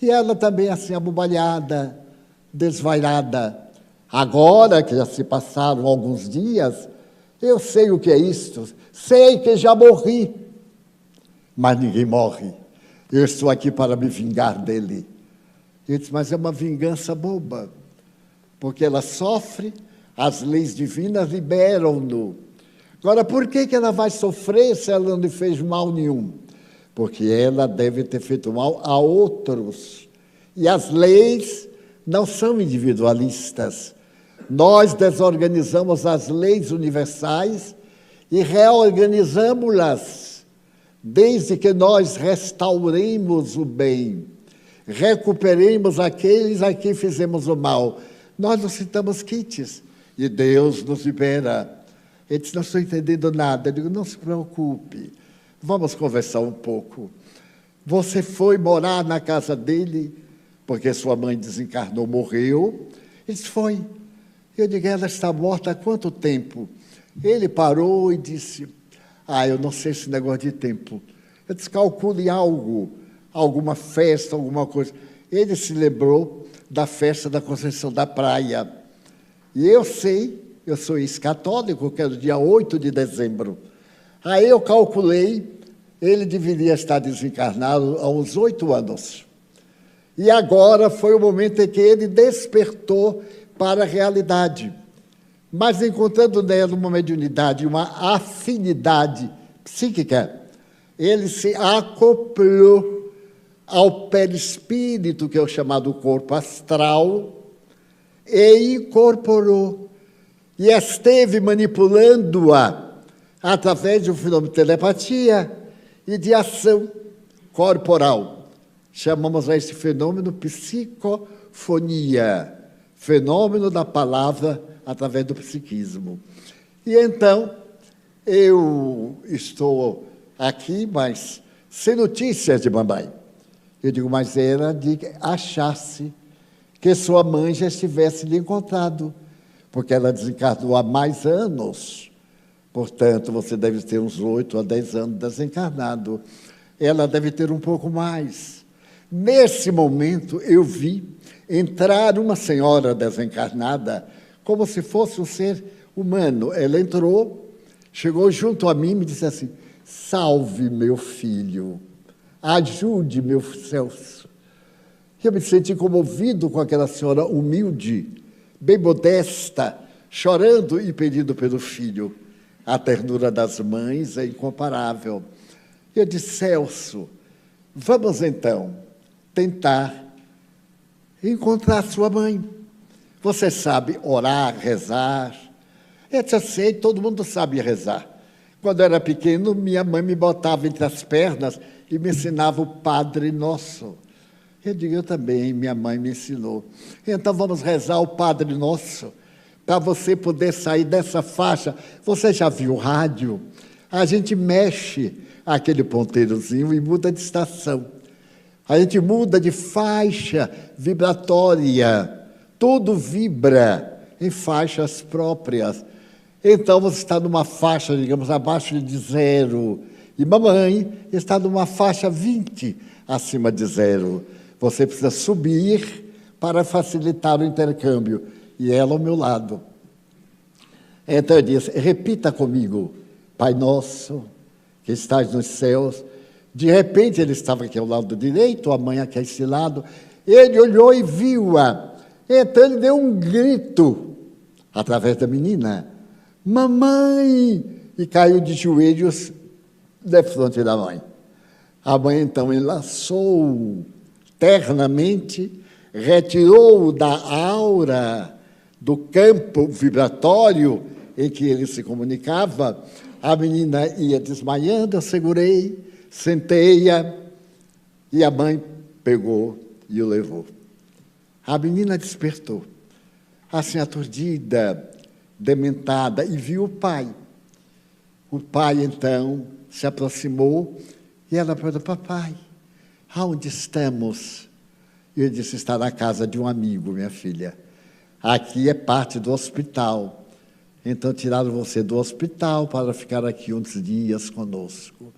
e ela também assim, abobalhada, desvairada. Agora que já se passaram alguns dias, eu sei o que é isto, sei que já morri, mas ninguém morre. Eu estou aqui para me vingar dele. Eu disse, mas é uma vingança boba, porque ela sofre, as leis divinas liberam-no. Agora, por que ela vai sofrer se ela não lhe fez mal nenhum? Porque ela deve ter feito mal a outros. E as leis não são individualistas. Nós desorganizamos as leis universais e reorganizamos-las, desde que nós restauremos o bem, recuperemos aqueles a quem fizemos o mal. Nós nos sintamos quites e Deus nos libera. Ele disse, não estou entendendo nada. Eu digo, não se preocupe, vamos conversar um pouco. Você foi morar na casa dele porque sua mãe desencarnou, morreu? Ele disse, foi. Eu digo, ela está morta há quanto tempo? Ele parou e disse, eu não sei esse negócio de tempo. Eu disse, calcule algo, alguma festa, alguma coisa. Ele se lembrou da festa da Conceição da Praia. E eu sei, eu sou ex-católico, que era o dia 8 de dezembro. Aí eu calculei, ele deveria estar desencarnado há uns 8 anos. E agora foi o momento em que ele despertou para a realidade. Mas encontrando nela uma mediunidade, uma afinidade psíquica, ele se acoplou ao perispírito, que é o chamado corpo astral, e incorporou. E esteve manipulando-a através de um fenômeno de telepatia e de ação corporal. Chamamos a esse fenômeno psicofonia, fenômeno da palavra através do psiquismo. E então, eu estou aqui, mas sem notícias de mamãe. Eu digo, mas era de achar-se que sua mãe já estivesse lhe encontrado, porque ela desencarnou há mais anos. Portanto, você deve ter uns 8 a 10 anos desencarnado. Ela deve ter um pouco mais. Nesse momento, eu vi entrar uma senhora desencarnada, como se fosse um ser humano. Ela entrou, chegou junto a mim e me disse assim, salve meu filho, ajude meu Celso. Eu me senti comovido com aquela senhora humilde, bem modesta, chorando e pedindo pelo filho. A ternura das mães é incomparável. Eu disse, Celso, vamos então tentar encontrar sua mãe. Você sabe orar, rezar? Eu disse, sei, todo mundo sabe rezar. Quando eu era pequeno, minha mãe me botava entre as pernas e me ensinava o Padre Nosso. Eu digo, eu também, minha mãe me ensinou. Então vamos rezar o Padre Nosso, para você poder sair dessa faixa. Você já viu o rádio? A gente mexe aquele ponteirozinho e muda de estação. A gente muda de faixa vibratória. Tudo vibra em faixas próprias. Então você está numa faixa, digamos, abaixo de 0. E mamãe está numa faixa 20 acima de 0. Você precisa subir para facilitar o intercâmbio. E ela ao meu lado. Então eu disse, repita comigo, Pai Nosso, que estás nos céus. De repente ele estava aqui ao lado direito, a mãe aqui a esse lado. Ele olhou e viu-a. Então ele deu um grito, através da menina, mamãe! E caiu de joelhos de frente da mãe. A mãe então enlaçou ternamente, retirou da aura, do campo vibratório em que ele se comunicava. A menina ia desmaiando, eu segurei, sentei-a e a mãe pegou e o levou. A menina despertou, assim aturdida, dementada, e viu o pai. O pai, então, se aproximou e ela perguntou, papai, aonde estamos? E ele disse, está na casa de um amigo, minha filha. Aqui é parte do hospital. Então, tiraram você do hospital para ficar aqui uns dias conosco.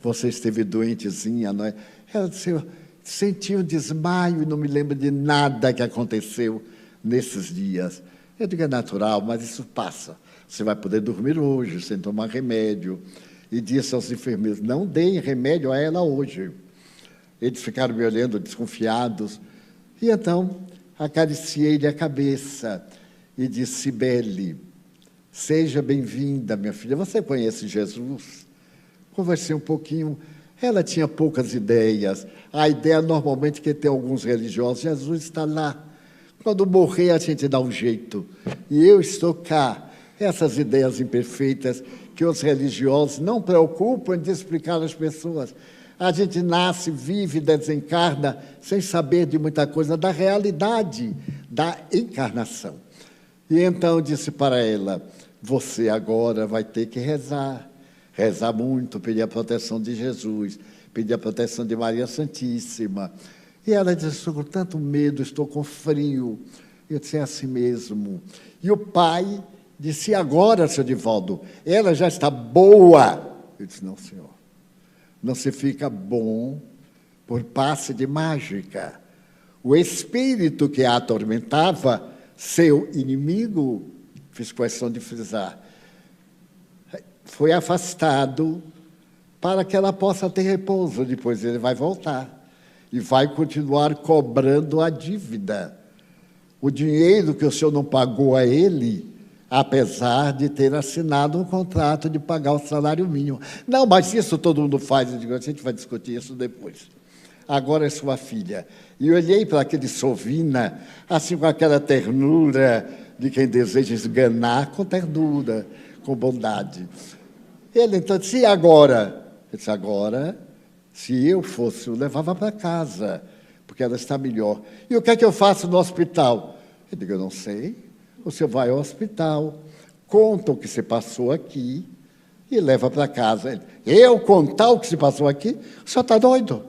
Você esteve doentezinha, não é? Ela disse, eu senti um desmaio e não me lembro de nada que aconteceu nesses dias. Eu digo, é natural, mas isso passa. Você vai poder dormir hoje, sem tomar remédio. E disse aos enfermeiros, não deem remédio a ela hoje. Eles ficaram me olhando desconfiados. E então, acariciei-lhe a cabeça e disse, Cibele, seja bem-vinda, minha filha. Você conhece Jesus? Conversei um pouquinho. Ela tinha poucas ideias. A ideia, normalmente, que tem alguns religiosos, Jesus está lá, Quando morrer, a gente dá um jeito. E eu estou cá. Essas ideias imperfeitas que os religiosos não preocupam de explicar às pessoas. A gente nasce, vive, desencarna, sem saber de muita coisa da realidade da encarnação. E então eu disse para ela, você agora vai ter que rezar muito, pedir a proteção de Jesus, pedir a proteção de Maria Santíssima. E ela disse, estou com tanto medo, estou com frio. Eu disse, é assim mesmo. E o pai disse, e agora, seu Divaldo, ela já está boa. Eu disse, não, senhor, não se fica bom por passe de mágica. O espírito que a atormentava, seu inimigo, fiz questão de frisar, foi afastado para que ela possa ter repouso. Depois ele vai voltar e vai continuar cobrando a dívida. O dinheiro que o senhor não pagou a ele, apesar de ter assinado um contrato de pagar o salário mínimo. Não, mas isso todo mundo faz. Eu digo, a gente vai discutir isso depois. Agora é sua filha. E eu olhei para aquele Sovina, assim com aquela ternura de quem deseja esganar, com ternura, com bondade. Ele então disse, e agora? Eu disse, agora, se eu fosse, eu levava para casa, porque ela está melhor. E o que é que eu faço no hospital? Eu digo, eu não sei. O senhor vai ao hospital, conta o que se passou aqui e leva para casa. Eu contar o que se passou aqui? O senhor está doido?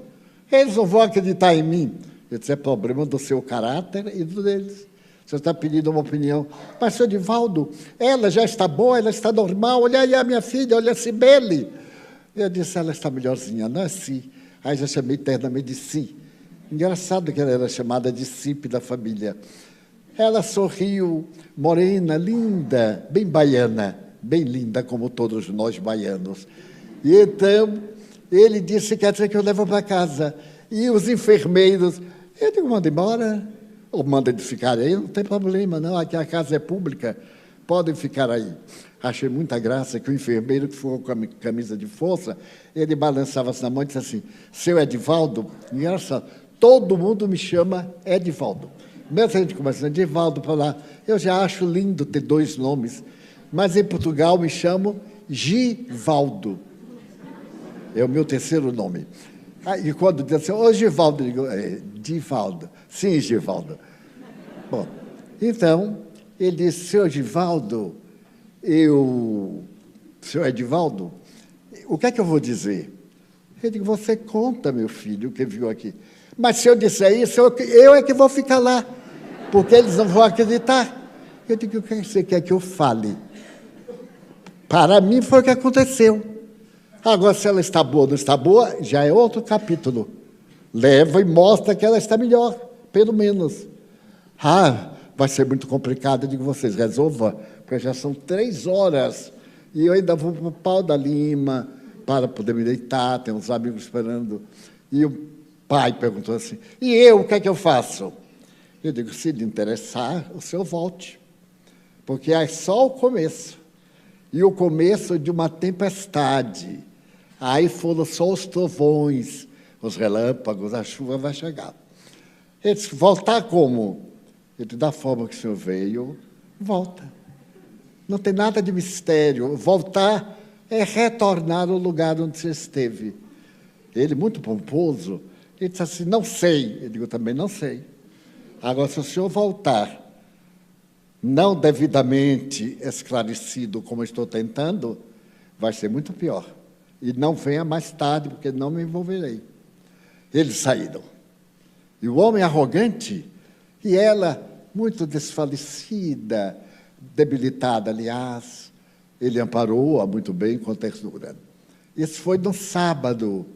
Eles não vão acreditar em mim. Eu disse, é problema do seu caráter e do deles. O senhor está pedindo uma opinião. Mas, senhor Divaldo, ela já está boa, ela está normal. Olha aí a minha filha, olha a Cibele. Eu disse, ela está melhorzinha, não é Si. Aí já chamei eternamente de Si. Engraçado que ela era chamada de Cipe da família. Ela sorriu, morena, linda, bem baiana, bem linda como todos nós baianos. E então, ele disse, quer dizer que eu levo para casa. E os enfermeiros, eu digo, manda embora, ou manda eles ficarem aí, não tem problema, não, aqui a casa é pública, podem ficar aí. Achei muita graça que o enfermeiro, que ficou com a camisa de força, ele balançava-se na mão e disse assim, seu Edivaldo, engraçado, todo mundo me chama Edivaldo. Mesmo a gente começando, Edivaldo para lá, eu já acho lindo ter dois nomes, mas em Portugal me chamo Givaldo. É o meu terceiro nome. E quando diz assim, ô Givaldo, eu digo, Divaldo. Sim, Givaldo. Bom, então, ele disse, senhor Givaldo, senhor Edivaldo, o que é que eu vou dizer? Eu digo, você conta, meu filho, o que viu aqui. Mas se eu disser isso, eu é que vou ficar lá, porque eles não vão acreditar. Eu digo, o que você quer que eu fale? Para mim foi o que aconteceu. Agora, se ela está boa ou não está boa, já é outro capítulo. Leva e mostra que ela está melhor, pelo menos. Vai ser muito complicado. Eu digo, vocês resolvam, porque já são 3 horas, e eu ainda vou para o Pau da Lima, para poder me deitar, tem uns amigos esperando. E o pai perguntou assim, e eu, o que é que eu faço? Eu digo, se lhe interessar, o senhor volte, porque é só o começo. E o começo de uma tempestade. Aí foram só os trovões, os relâmpagos, a chuva vai chegar. Ele disse, voltar como? Ele disse, da forma que o senhor veio, volta. Não tem nada de mistério. Voltar é retornar ao lugar onde você esteve. Ele, muito pomposo, ele disse assim, não sei. Eu digo, também não sei. Agora, se o senhor voltar, não devidamente esclarecido como estou tentando, vai ser muito pior. E não venha mais tarde, porque não me envolverei. Eles saíram. E o homem arrogante, e ela muito desfalecida, debilitada, aliás, ele amparou-a muito bem com ternura. Isso foi no sábado.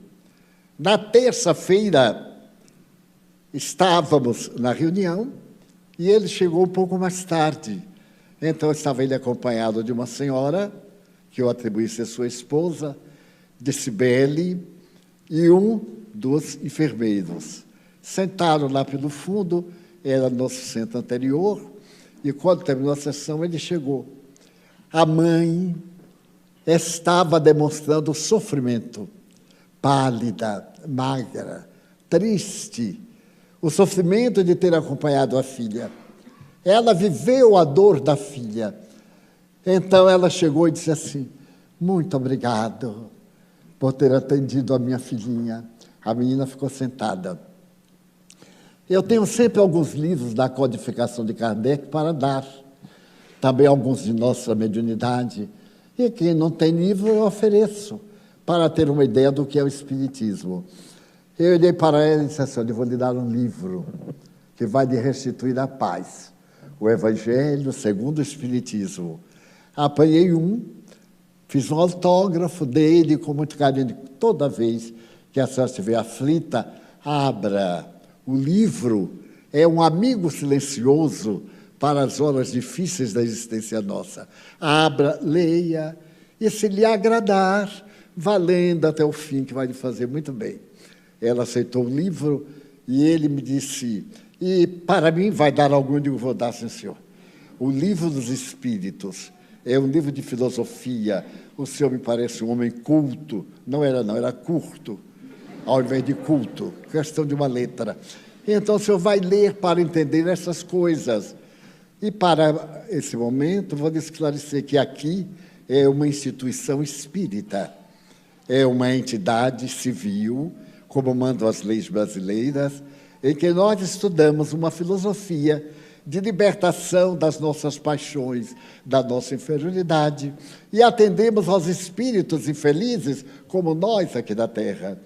Na terça-feira, estávamos na reunião, e ele chegou um pouco mais tarde. Então, estava ele acompanhado de uma senhora, que eu atribuí ser sua esposa, de Cibele, e dos enfermeiros. Sentaram lá pelo fundo, era nosso centro anterior, e quando terminou a sessão, ele chegou. A mãe estava demonstrando sofrimento, pálida, magra, triste, o sofrimento de ter acompanhado a filha. Ela viveu a dor da filha. Então ela chegou e disse assim: muito obrigado por ter atendido a minha filhinha. A menina ficou sentada. Eu tenho sempre alguns livros da codificação de Kardec para dar. Também alguns de nossa mediunidade. E quem não tem livro, eu ofereço, para ter uma ideia do que é o Espiritismo. Eu olhei para ela e disse assim: eu vou lhe dar um livro que vai lhe restituir a paz. O Evangelho segundo o Espiritismo. Apanhei um, fiz um autógrafo dele com muito carinho. Toda vez que a senhora estiver aflita, abra. O livro é um amigo silencioso para as horas difíceis da existência nossa. Abra, leia, e se lhe agradar, vá lendo até o fim, que vai lhe fazer muito bem. Ela aceitou o livro e ele me disse: e para mim vai dar algum? Eu digo: vou dar, sim, senhor. O Livro dos Espíritos é um livro de filosofia. O senhor me parece um homem culto. Não, era curto, ao invés de culto, questão de uma letra. Então o senhor vai ler para entender essas coisas. E para esse momento, vou lhe esclarecer que aqui é uma instituição espírita, é uma entidade civil, como mandam as leis brasileiras, em que nós estudamos uma filosofia de libertação das nossas paixões, da nossa inferioridade, e atendemos aos espíritos infelizes, como nós aqui da Terra.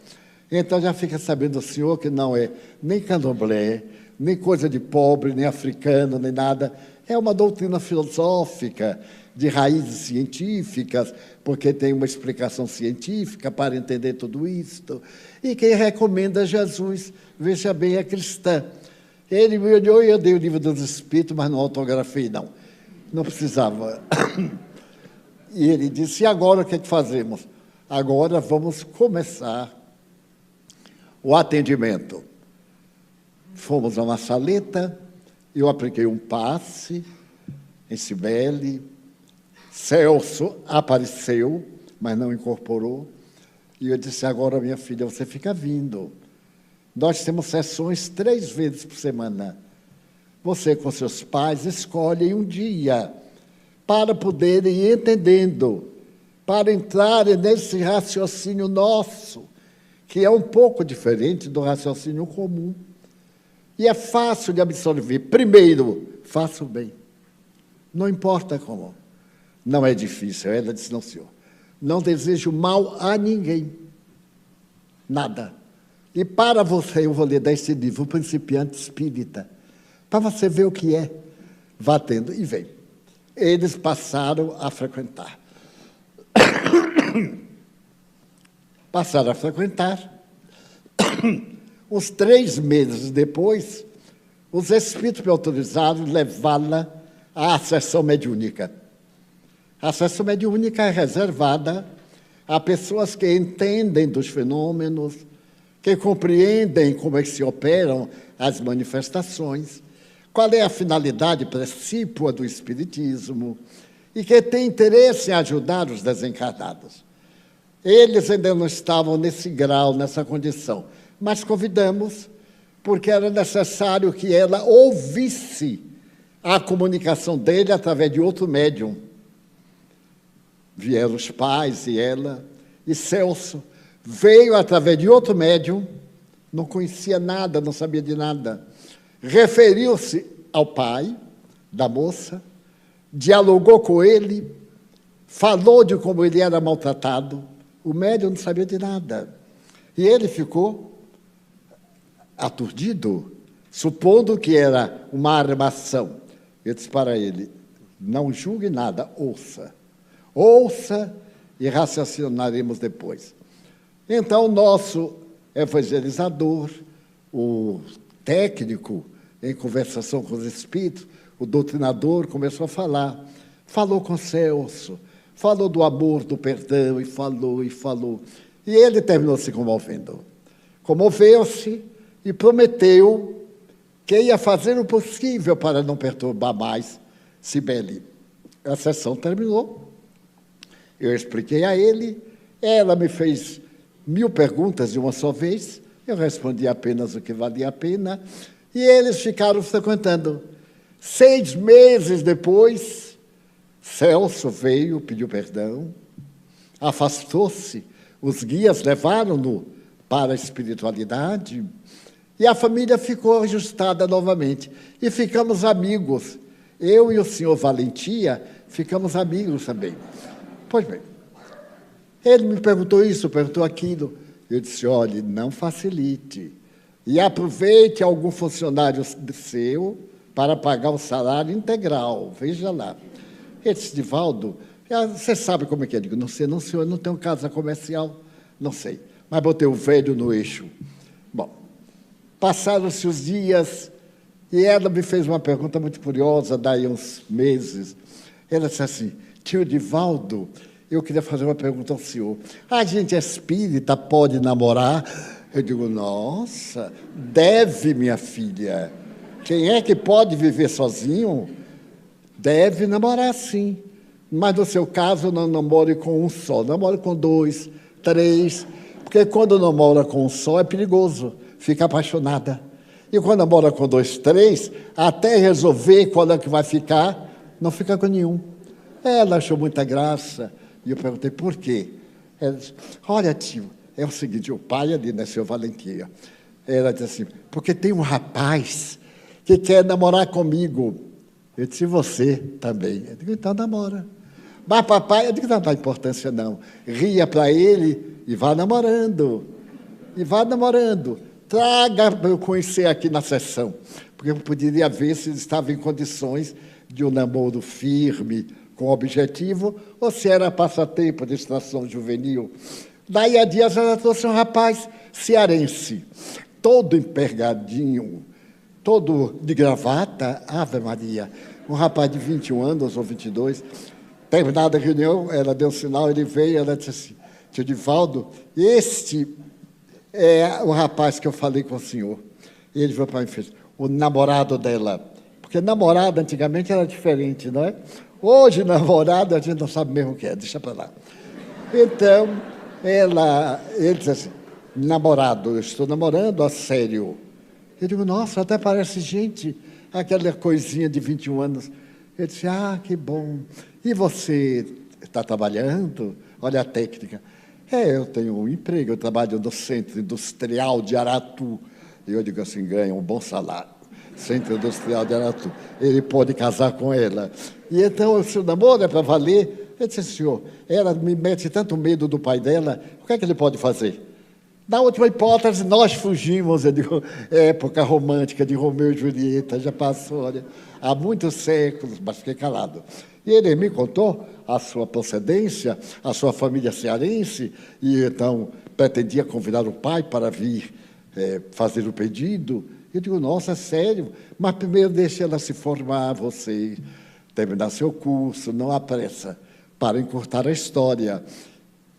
Então já fica sabendo o senhor que não é nem candomblé, nem coisa de pobre, nem africano, nem nada. É uma doutrina filosófica, de raízes científicas, porque tem uma explicação científica para entender tudo isto. E quem recomenda Jesus, veja bem, é cristã. Ele me olhou e eu dei o Livro dos Espíritos, mas não autografei, não. Não precisava. E ele disse: e agora o que é que fazemos? Agora vamos começar o atendimento. Fomos a uma saleta, eu apliquei um passe em Cibele, Celso apareceu, mas não incorporou, e eu disse: agora, minha filha, você fica vindo. Nós temos sessões 3 vezes por semana. Você com seus pais escolhem um dia para poderem ir entendendo, para entrarem nesse raciocínio nosso, que é um pouco diferente do raciocínio comum. E é fácil de absorver. Primeiro, faça o bem. Não importa como. Não é difícil. Ela disse: não, senhor. Não desejo mal a ninguém. Nada. E para você, eu vou lhe dar esse livro, O Principiante Espírita, para você ver o que é. Vá tendo e vem. Eles passaram a frequentar. Passaram a frequentar. Uns 3 meses depois, os espíritos me autorizaram levá-la à sessão mediúnica. A sessão mediúnica é reservada a pessoas que entendem dos fenômenos, que compreendem como é que se operam as manifestações, qual é a finalidade precípua do Espiritismo, e que têm interesse em ajudar os desencarnados. Eles ainda não estavam nesse grau, nessa condição, mas convidamos, porque era necessário que ela ouvisse a comunicação dele através de outro médium. Vieram os pais e ela, e Celso veio através de outro médium, não conhecia nada, não sabia de nada. Referiu-se ao pai da moça, dialogou com ele, falou de como ele era maltratado. O médium não sabia de nada. E ele ficou aturdido, supondo que era uma armação. Eu disse para ele: não julgue nada, ouça. Ouça e raciocinaremos depois. Então, o nosso evangelizador, o técnico em conversação com os espíritos, o doutrinador, começou a falar. Falou com Celso, falou do amor, do perdão, e falou, e falou. E ele terminou se comovendo. Comoveu-se e prometeu que ia fazer o possível para não perturbar mais Cibele. A sessão terminou. Eu expliquei a ele, ela me fez 1000 perguntas de uma só vez, eu respondi apenas o que valia a pena, e eles ficaram frequentando. 6 meses depois, Celso veio, pediu perdão, afastou-se, os guias levaram-no para a espiritualidade, e a família ficou ajustada novamente. E ficamos amigos. Eu e o senhor Valentia ficamos amigos também. Pois bem, ele me perguntou isso, perguntou aquilo. Eu disse, olhe, não facilite. E aproveite algum funcionário seu para pagar o salário integral. Veja lá. Ele disse, Divaldo, você sabe como é que é? Eu digo, não sei, não, senhor, não tenho casa comercial. Não sei. Mas botei o velho no eixo. Bom, passaram-se os dias e ela me fez uma pergunta muito curiosa, daí uns meses. Ela disse assim, tio Divaldo, eu queria fazer uma pergunta ao senhor. A gente espírita pode namorar? Eu digo, nossa, deve, minha filha. Quem é que pode viver sozinho? Deve namorar, sim. Mas, no seu caso, não namore com um só. Namore com 2, 3. Porque quando namora com um só, é perigoso. Fica apaixonada. E quando namora com 2, 3, até resolver quando é que vai ficar, não fica com nenhum. Ela achou muita graça. E eu perguntei, por quê? Ela disse, olha, tio, é o seguinte, o pai ali, né, seu Valentia. Ela disse assim, porque tem um rapaz que quer namorar comigo. Eu disse, você também. Eu digo, então namora. Mas papai, eu digo, não dá importância não. Ria para ele e vá namorando. E vá namorando. Traga para eu conhecer aqui na sessão. Porque eu poderia ver se ele estava em condições de um namoro firme, com objetivo, ou se era passatempo, distração juvenil. Daí a dias ela trouxe um rapaz cearense, todo empergadinho, todo de gravata, Ave Maria, um rapaz de 21 anos ou 22. Terminada a reunião, ela deu um sinal, ele veio, ela disse assim, tio Divaldo, este é o rapaz que eu falei com o senhor. E ele foi para mim e fez, o namorado dela. Porque namorado antigamente era diferente, não é? Hoje, namorado, a gente não sabe mesmo o que é, deixa para lá. Então, ele disse assim, namorado, eu estou namorando a sério. Eu digo, nossa, até parece gente, aquela coisinha de 21 anos. Ele disse, que bom. E você está trabalhando? Olha a técnica. Eu tenho um emprego, eu trabalho no Centro Industrial de Aratu. E eu digo assim, ganha um bom salário. Centro Industrial de Aratu. Ele pode casar com ela. E então, o seu namoro é para valer. Eu disse, senhor, ela me mete tanto medo do pai dela, o que é que ele pode fazer? Na última hipótese, nós fugimos, eu digo, época romântica de Romeu e Julieta, já passou, olha, há muitos séculos, mas fiquei calado. E ele me contou a sua procedência, a sua família cearense, e então pretendia convidar o pai para vir fazer o pedido. Eu digo, nossa, sério? Mas primeiro deixe ela se formar, você terminar seu curso, não há pressa, para encurtar a história.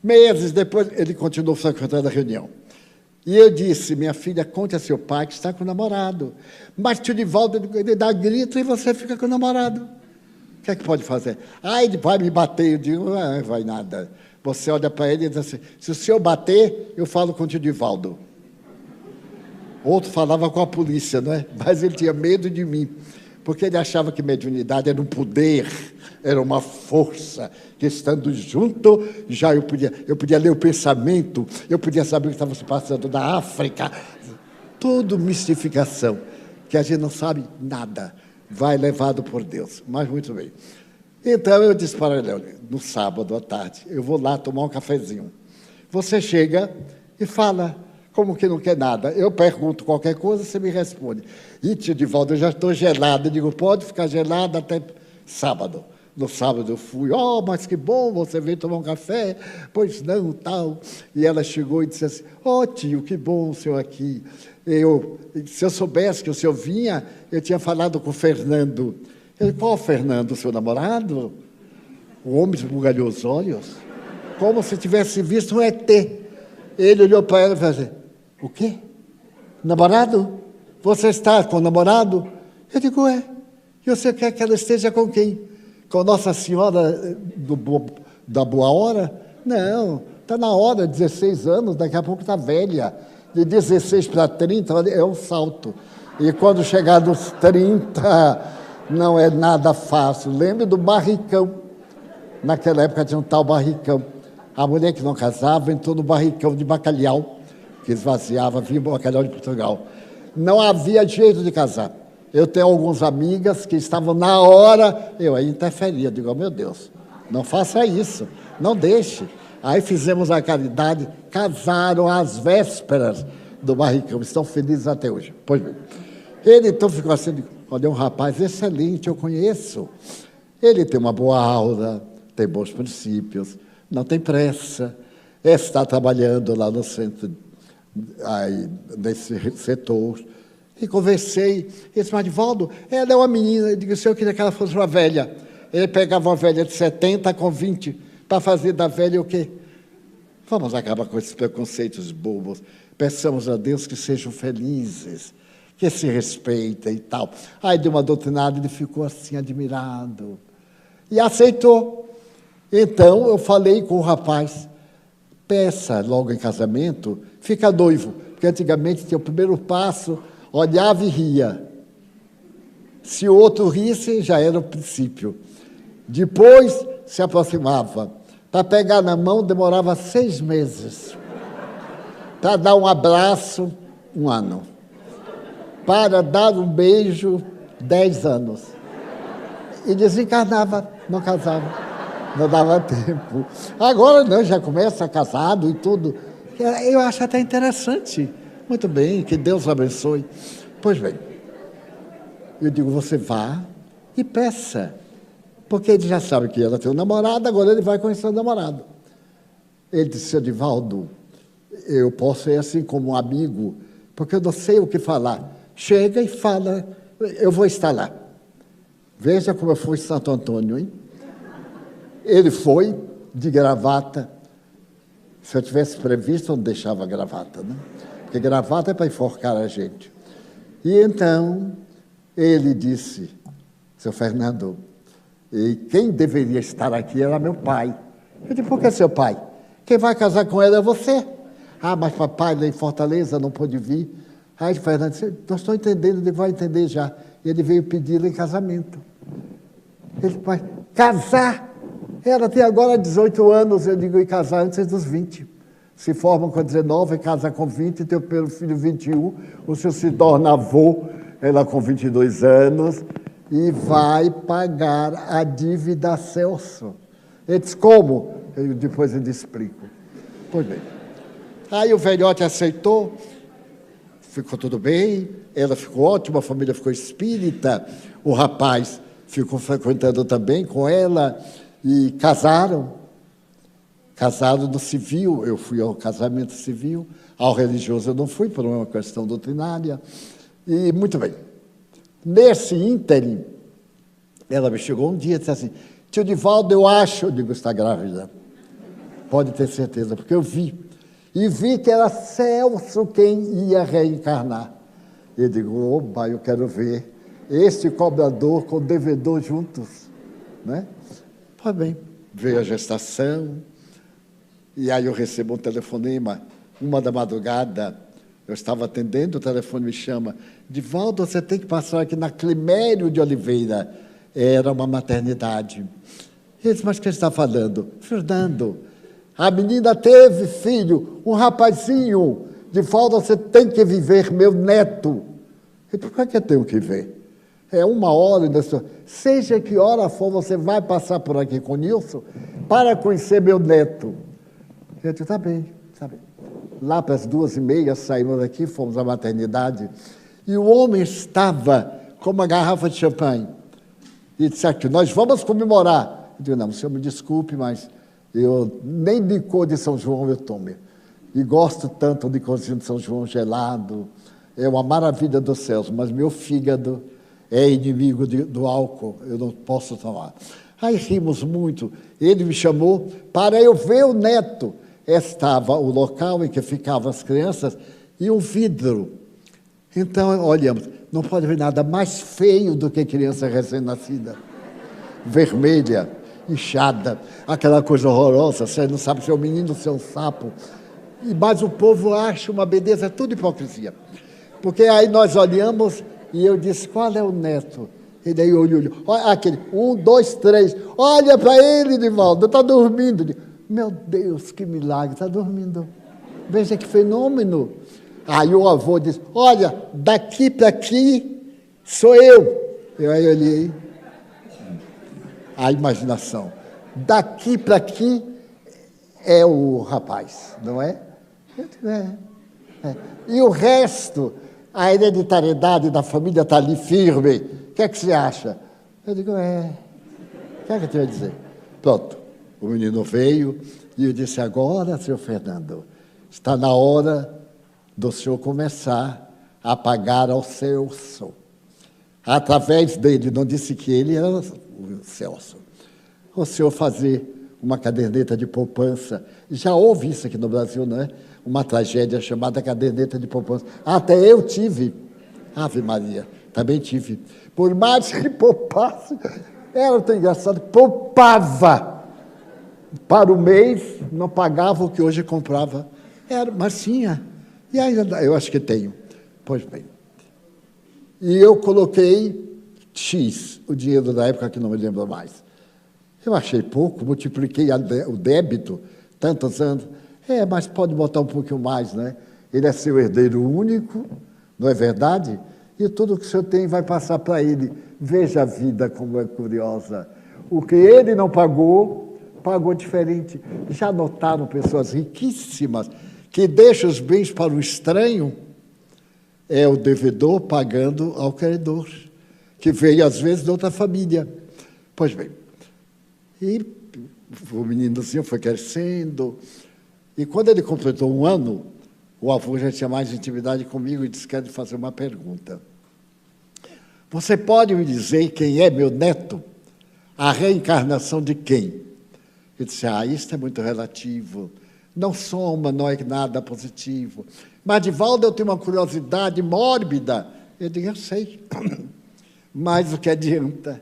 Meses depois, ele continuou frequentando a reunião. E eu disse, minha filha, conte a seu pai que está com o namorado. Mas tio Divaldo, ele dá grito e você fica com o namorado. O que é que pode fazer? Ele vai me bater. Eu digo, não vai nada. Você olha para ele e diz assim, se o senhor bater, eu falo com o tio Divaldo. Outro falava com a polícia, não é? Mas ele tinha medo de mim, porque ele achava que mediunidade era um poder, era uma força, que estando junto, já eu podia ler o pensamento, eu podia saber o que estava se passando na África. Tudo mistificação, que a gente não sabe nada, vai levado por Deus. Mas muito bem. Então eu disse para ele, no sábado à tarde, eu vou lá tomar um cafezinho. Você chega e fala, como que não quer nada. Eu pergunto qualquer coisa, você me responde. E, tio Divaldo, eu já estou gelado. Eu digo, pode ficar gelado até sábado. No sábado eu fui, mas que bom, você veio tomar um café. Pois não, tal. E ela chegou e disse assim, tio, que bom o senhor aqui. Se eu soubesse que o senhor vinha, eu tinha falado com o Fernando. Ele, qual Fernando, o seu namorado? O homem esbugalhou os olhos, como se tivesse visto um ET. Ele olhou para ela e falou assim, o quê? Namorado? Você está com o namorado? Eu digo, E você quer que ela esteja com quem? Com Nossa Senhora da Boa Hora? Não, está na hora, 16 anos, daqui a pouco está velha. De 16 para 30 é um salto. E quando chegar nos 30, Não é nada fácil. Lembre do barricão. Naquela época tinha um tal barricão. A mulher que não casava entrou no barricão de bacalhau, que esvaziava, vinha o bacalhau de Portugal. Não havia jeito de casar. Eu tenho algumas amigas que estavam na hora, eu aí interferia, eu digo, oh, meu Deus, não faça isso, não deixe. Aí fizemos a caridade, casaram às vésperas do barricão, estão felizes até hoje. Pois bem, ele então ficou assim, olha, um rapaz excelente, eu conheço. Ele tem uma boa aura, tem bons princípios, não tem pressa, está trabalhando lá no centro, aí, nesse setor. E conversei, ele disse, mas Divaldo, ela é uma menina, eu disse, eu queria que ela fosse uma velha. Ele pegava uma velha de 70 com 20, para fazer da velha o quê? Vamos acabar com esses preconceitos bobos, peçamos a Deus que sejam felizes, que se respeitem e tal. Aí de uma doutrinada ele ficou assim, admirado, e aceitou. Então eu falei com o rapaz, peça logo em casamento, fica noivo, porque antigamente tinha o primeiro passo, olhava e ria. Se o outro risse, já era o princípio. Depois, se aproximava. Para pegar na mão, demorava 6 meses. Para dar um abraço, 1 ano. Para dar um beijo, 10 anos. E desencarnava, não casava. Não dava tempo. Agora, não, já começa casado e tudo. Eu acho até interessante. Muito bem, que Deus abençoe. Pois bem, eu digo, você vá e peça, porque ele já sabe que ela tem um namorado, agora ele vai conhecer o namorado. Ele disse, seu Divaldo, eu posso ir assim como um amigo, porque eu não sei o que falar. Chega e fala, eu vou estar lá. Veja como eu fui em Santo Antônio, hein? Ele foi de gravata. Se eu tivesse previsto, eu não deixava gravata, né? Porque gravata é para enforcar a gente. E então, ele disse, seu Fernando, e quem deveria estar aqui era meu pai. Eu disse, por que seu pai? Quem vai casar com ela é você. Ah, mas papai lá em Fortaleza não pôde vir. Aí o Fernando disse, não estou entendendo, ele vai entender já. Ele veio pedi-la em casamento. Ele disse, pai, casar? Ela tem agora 18 anos, eu digo, e casar antes dos 20. Se formam com 19, casa com 20, tem o primeiro filho 21, o senhor se torna avô, ela com 22 anos, e vai pagar a dívida a Celso. Ele disse, como? Depois eu lhe explico. Pois bem. Aí o velhote aceitou, ficou tudo bem, ela ficou ótima, a família ficou espírita, o rapaz ficou frequentando também com ela, e casaram no civil, eu fui ao casamento civil, ao religioso eu não fui, por uma questão doutrinária, e muito bem. Nesse ínterim, ela me chegou um dia e disse assim, tio Divaldo, eu acho, eu digo, está grávida, pode ter certeza, porque eu vi, e vi que era Celso quem ia reencarnar. Eu digo, opa, eu quero ver este cobrador com o devedor juntos, né? Pois bem, veio a gestação, e aí eu recebo um telefonema, 1 da madrugada, eu estava atendendo, o telefone me chama, Divaldo, você tem que passar aqui na Climério de Oliveira. Era uma maternidade. Ele disse, mas o que você está falando? Fernando, a menina teve filho, um rapazinho, Divaldo, você tem que viver meu neto. Eu disse, por que eu tenho que ver? É 1 hora, seja que hora for, você vai passar por aqui com o Nilson para conhecer meu neto. Eu disse, tá bem, tá bem. Lá para as 2h30, saímos daqui, fomos à maternidade, e o homem estava com uma garrafa de champanhe. E disse aqui, nós vamos comemorar. Eu disse, não, o senhor me desculpe, mas eu nem licor de São João eu tomo. E gosto tanto de licorzinho de São João gelado, é uma maravilha dos céus, mas meu fígado é inimigo do álcool, eu não posso tomar. Aí rimos muito, ele me chamou para eu ver o neto. Estava o local em que ficavam as crianças e um vidro. Então, olhamos, não pode ver nada mais feio do que criança recém-nascida. Vermelha, inchada, aquela coisa horrorosa, você não sabe se é um menino ou se é um sapo. Mas o povo acha uma beleza, tudo hipocrisia. Porque aí nós olhamos e eu disse, qual é o neto? Ele aí olhou, olha aquele, 1, 2, 3, olha para ele, Divaldo, está dormindo. Eu digo, meu Deus, que milagre, está dormindo. Veja que fenômeno. Aí o avô disse, olha, daqui para aqui sou eu. Eu aí olhei, a imaginação. Daqui para aqui é o rapaz, não é? Eu digo, é. E o resto, a hereditariedade da família está ali firme. O que é que você acha? Eu digo, o que é que eu tenho a dizer? Pronto, o menino veio e eu disse, agora, senhor Fernando, está na hora do senhor começar a pagar ao Celso. Através dele, não disse que ele era o Celso. O senhor fazer uma caderneta de poupança. Já houve isso aqui no Brasil, não é? Uma tragédia chamada caderneta de poupança. Até eu tive. Ave Maria, também tive. Por mais que poupasse, era tão engraçado, poupava. Para o mês, não pagava o que hoje comprava. Mas tinha. E ainda, eu acho que tenho. Pois bem. E eu coloquei X, o dinheiro da época que não me lembro mais. Eu achei pouco, multipliquei o débito, tantos anos. Mas pode botar um pouquinho mais, né? Ele é seu herdeiro único, não é verdade? E tudo que o senhor tem vai passar para ele. Veja a vida como é curiosa. O que ele não pagou, pagou diferente. Já notaram pessoas riquíssimas que deixam os bens para o estranho? É o devedor pagando ao credor, que veio, às vezes, de outra família. Pois bem, e o meninozinho foi crescendo, e quando ele completou 1 ano, o avô já tinha mais intimidade comigo e disse, quero lhe fazer uma pergunta. Você pode me dizer quem é meu neto? A reencarnação de quem? Eu disse, isso é muito relativo. Não soma, não é nada positivo. Mas, Divaldo, eu tenho uma curiosidade mórbida. Eu digo, eu sei. Mas o que adianta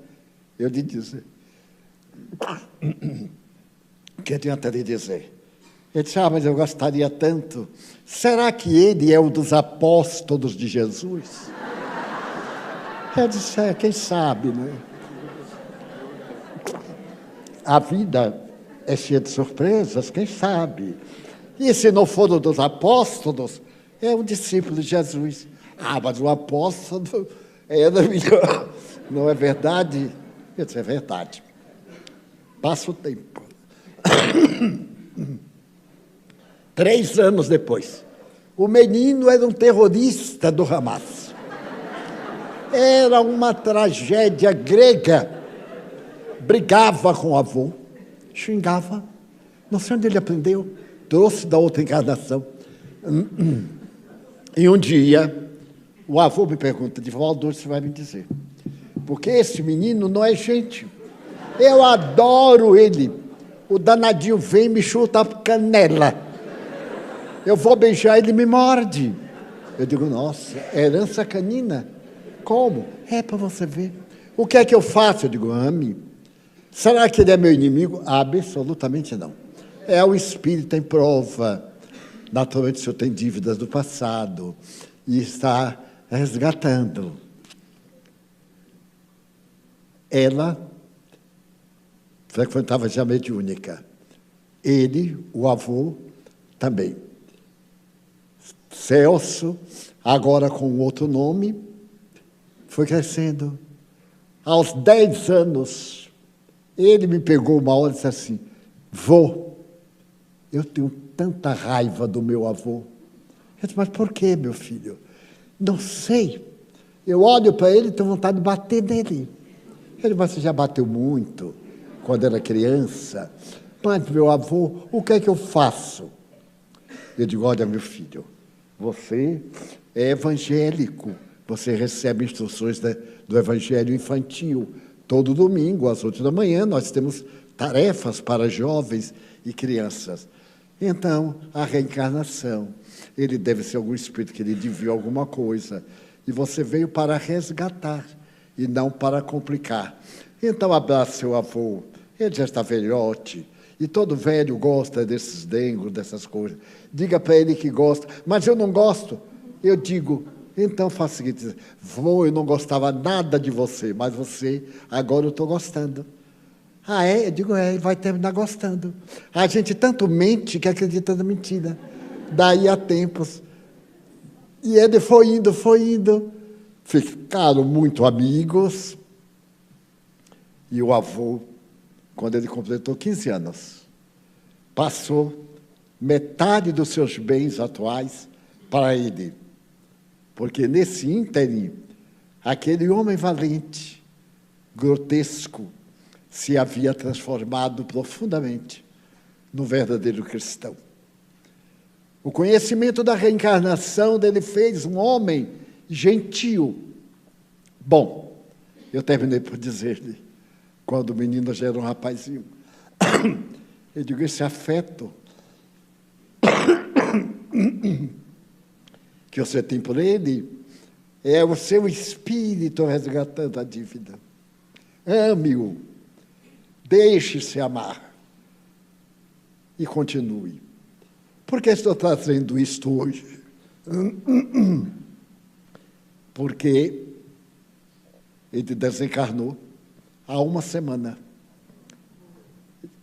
eu lhe dizer? O que adianta lhe dizer? Ele disse, mas eu gostaria tanto. Será que ele é um dos apóstolos de Jesus? Eu disse, quem sabe, né? A vida é cheia de surpresas, quem sabe? E se não for um dos apóstolos, é um discípulo de Jesus. Mas o apóstolo era melhor. Não é verdade? Eu disse, é verdade. Passa o tempo. 3 anos depois, o menino era um terrorista do Hamas. Era uma tragédia grega. Brigava com o avô, xingava. Não sei onde ele aprendeu. Trouxe da outra encarnação. E um dia, o avô me pergunta, Divaldo, você vai me dizer. Porque esse menino não é gente. Eu adoro ele. O danadinho vem e me chuta a canela. Eu vou beijar, ele me morde. Eu digo, nossa, é herança canina? Como? É para você ver. O que é que eu faço? Eu digo, ame. Será que ele é meu inimigo? Absolutamente não. É o espírito em prova. Naturalmente, o senhor tem dívidas do passado e está resgatando. Ela frequentava já a mediúnica. Ele, o avô, também. Celso, agora com outro nome, foi crescendo. Aos 10 anos, ele me pegou uma hora e disse assim, vô, eu tenho tanta raiva do meu avô. Eu disse, mas por quê, meu filho? Não sei. Eu olho para ele e tenho vontade de bater nele. Ele, mas você já bateu muito quando era criança. Mas, meu avô, o que é que eu faço? Eu digo, olha, meu filho, você é evangélico. Você recebe instruções do evangelho infantil. Todo domingo, às 8 da manhã, nós temos tarefas para jovens e crianças. Então, a reencarnação, ele deve ser algum espírito que lhe devia alguma coisa. E você veio para resgatar e não para complicar. Então, abraça seu avô. Ele já está velhote. E todo velho gosta desses dengos, dessas coisas. Diga para ele que gosta. Mas eu não gosto. Eu digo, Então faço o seguinte, vô, eu não gostava nada de você, mas você, agora eu estou gostando. Ah, é? Eu digo, é, e vai terminar gostando. A gente tanto mente que acredita na mentira. Daí a tempos. E ele foi indo. Ficaram muito amigos. E o avô, quando ele completou 15 anos, passou metade dos seus bens atuais para ele. Porque nesse ínterim, aquele homem valente, grotesco, se havia transformado profundamente no verdadeiro cristão. O conhecimento da reencarnação dele fez um homem gentil. Bom, eu terminei por dizer-lhe, quando o menino já era um rapazinho, eu digo, esse afeto que você tem por ele é o seu espírito resgatando a dívida. Ame-o, deixe-se amar e continue. Por que estou trazendo isto hoje? Porque ele desencarnou há uma semana.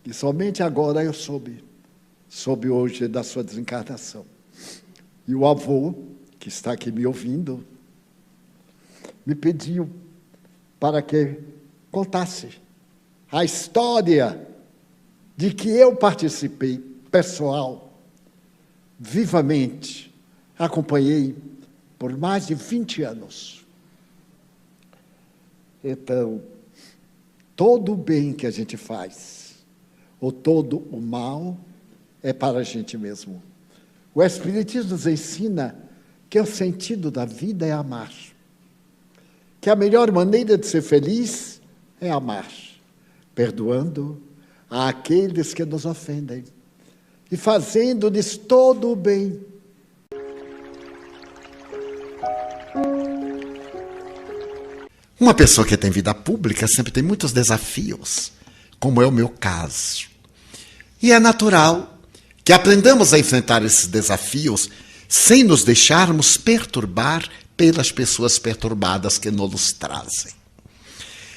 E somente agora eu soube hoje da sua desencarnação. E o avô, que está aqui me ouvindo, me pediu para que contasse a história de que eu participei, pessoal, vivamente, acompanhei por mais de 20 anos. Então, todo o bem que a gente faz, ou todo o mal, é para a gente mesmo. O Espiritismo nos ensina que o sentido da vida é amar. Que a melhor maneira de ser feliz é amar, perdoando àqueles que nos ofendem e fazendo-lhes todo o bem. Uma pessoa que tem vida pública sempre tem muitos desafios, como é o meu caso. E é natural que aprendamos a enfrentar esses desafios sem nos deixarmos perturbar pelas pessoas perturbadas que nos trazem.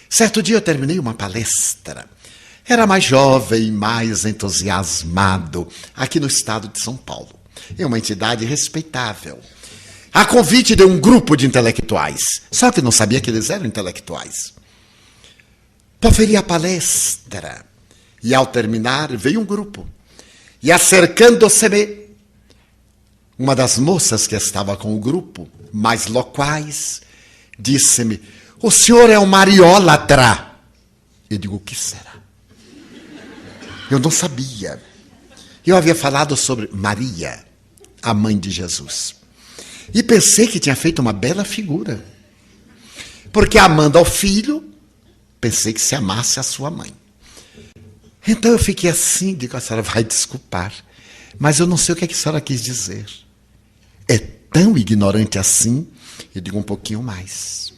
Certo dia eu terminei uma palestra. Era mais jovem, mais entusiasmado, aqui no estado de São Paulo. É uma entidade respeitável. A convite de um grupo de intelectuais. Só que não sabia que eles eram intelectuais. Proferi a palestra. E ao terminar, veio um grupo. E acercando-se-me, uma das moças que estava com o grupo, mais loquaz, disse-me, o senhor é um mariólatra. Eu digo, o que será? Eu não sabia. Eu havia falado sobre Maria, a mãe de Jesus. E pensei que tinha feito uma bela figura. Porque amando ao filho, pensei que se amasse a sua mãe. Então eu fiquei assim, digo, a senhora vai desculpar, mas eu não sei o que a senhora quis dizer. É tão ignorante assim? Eu digo, um pouquinho mais.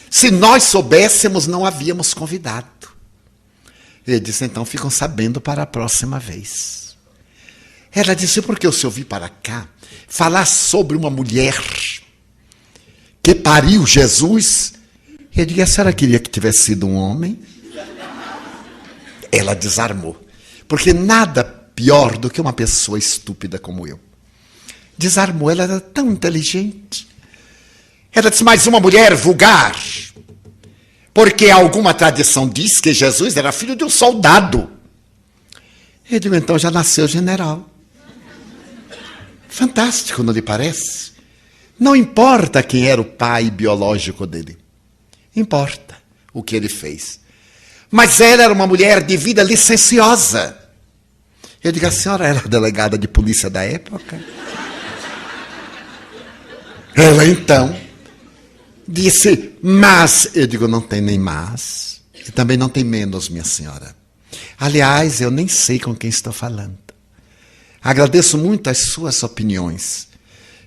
Se nós soubéssemos, não havíamos convidado. Ele disse, então ficam sabendo para a próxima vez. Ela disse, porque o senhor veio para cá falar sobre uma mulher que pariu Jesus? Eu digo, a senhora queria que tivesse sido um homem? Ela desarmou, porque nada pior do que uma pessoa estúpida como eu. Desarmou, ela era tão inteligente. Ela disse, mas uma mulher vulgar, porque alguma tradição diz que Jesus era filho de um soldado. Eu digo, então já nasceu general. Fantástico, não lhe parece? Não importa quem era o pai biológico dele. Importa o que ele fez. Mas ela era uma mulher de vida licenciosa. Eu digo, a senhora era a delegada de polícia da época? Ela então disse, mas, eu digo, não tem nem mais, e também não tem menos, minha senhora. Aliás, eu nem sei com quem estou falando. Agradeço muito as suas opiniões,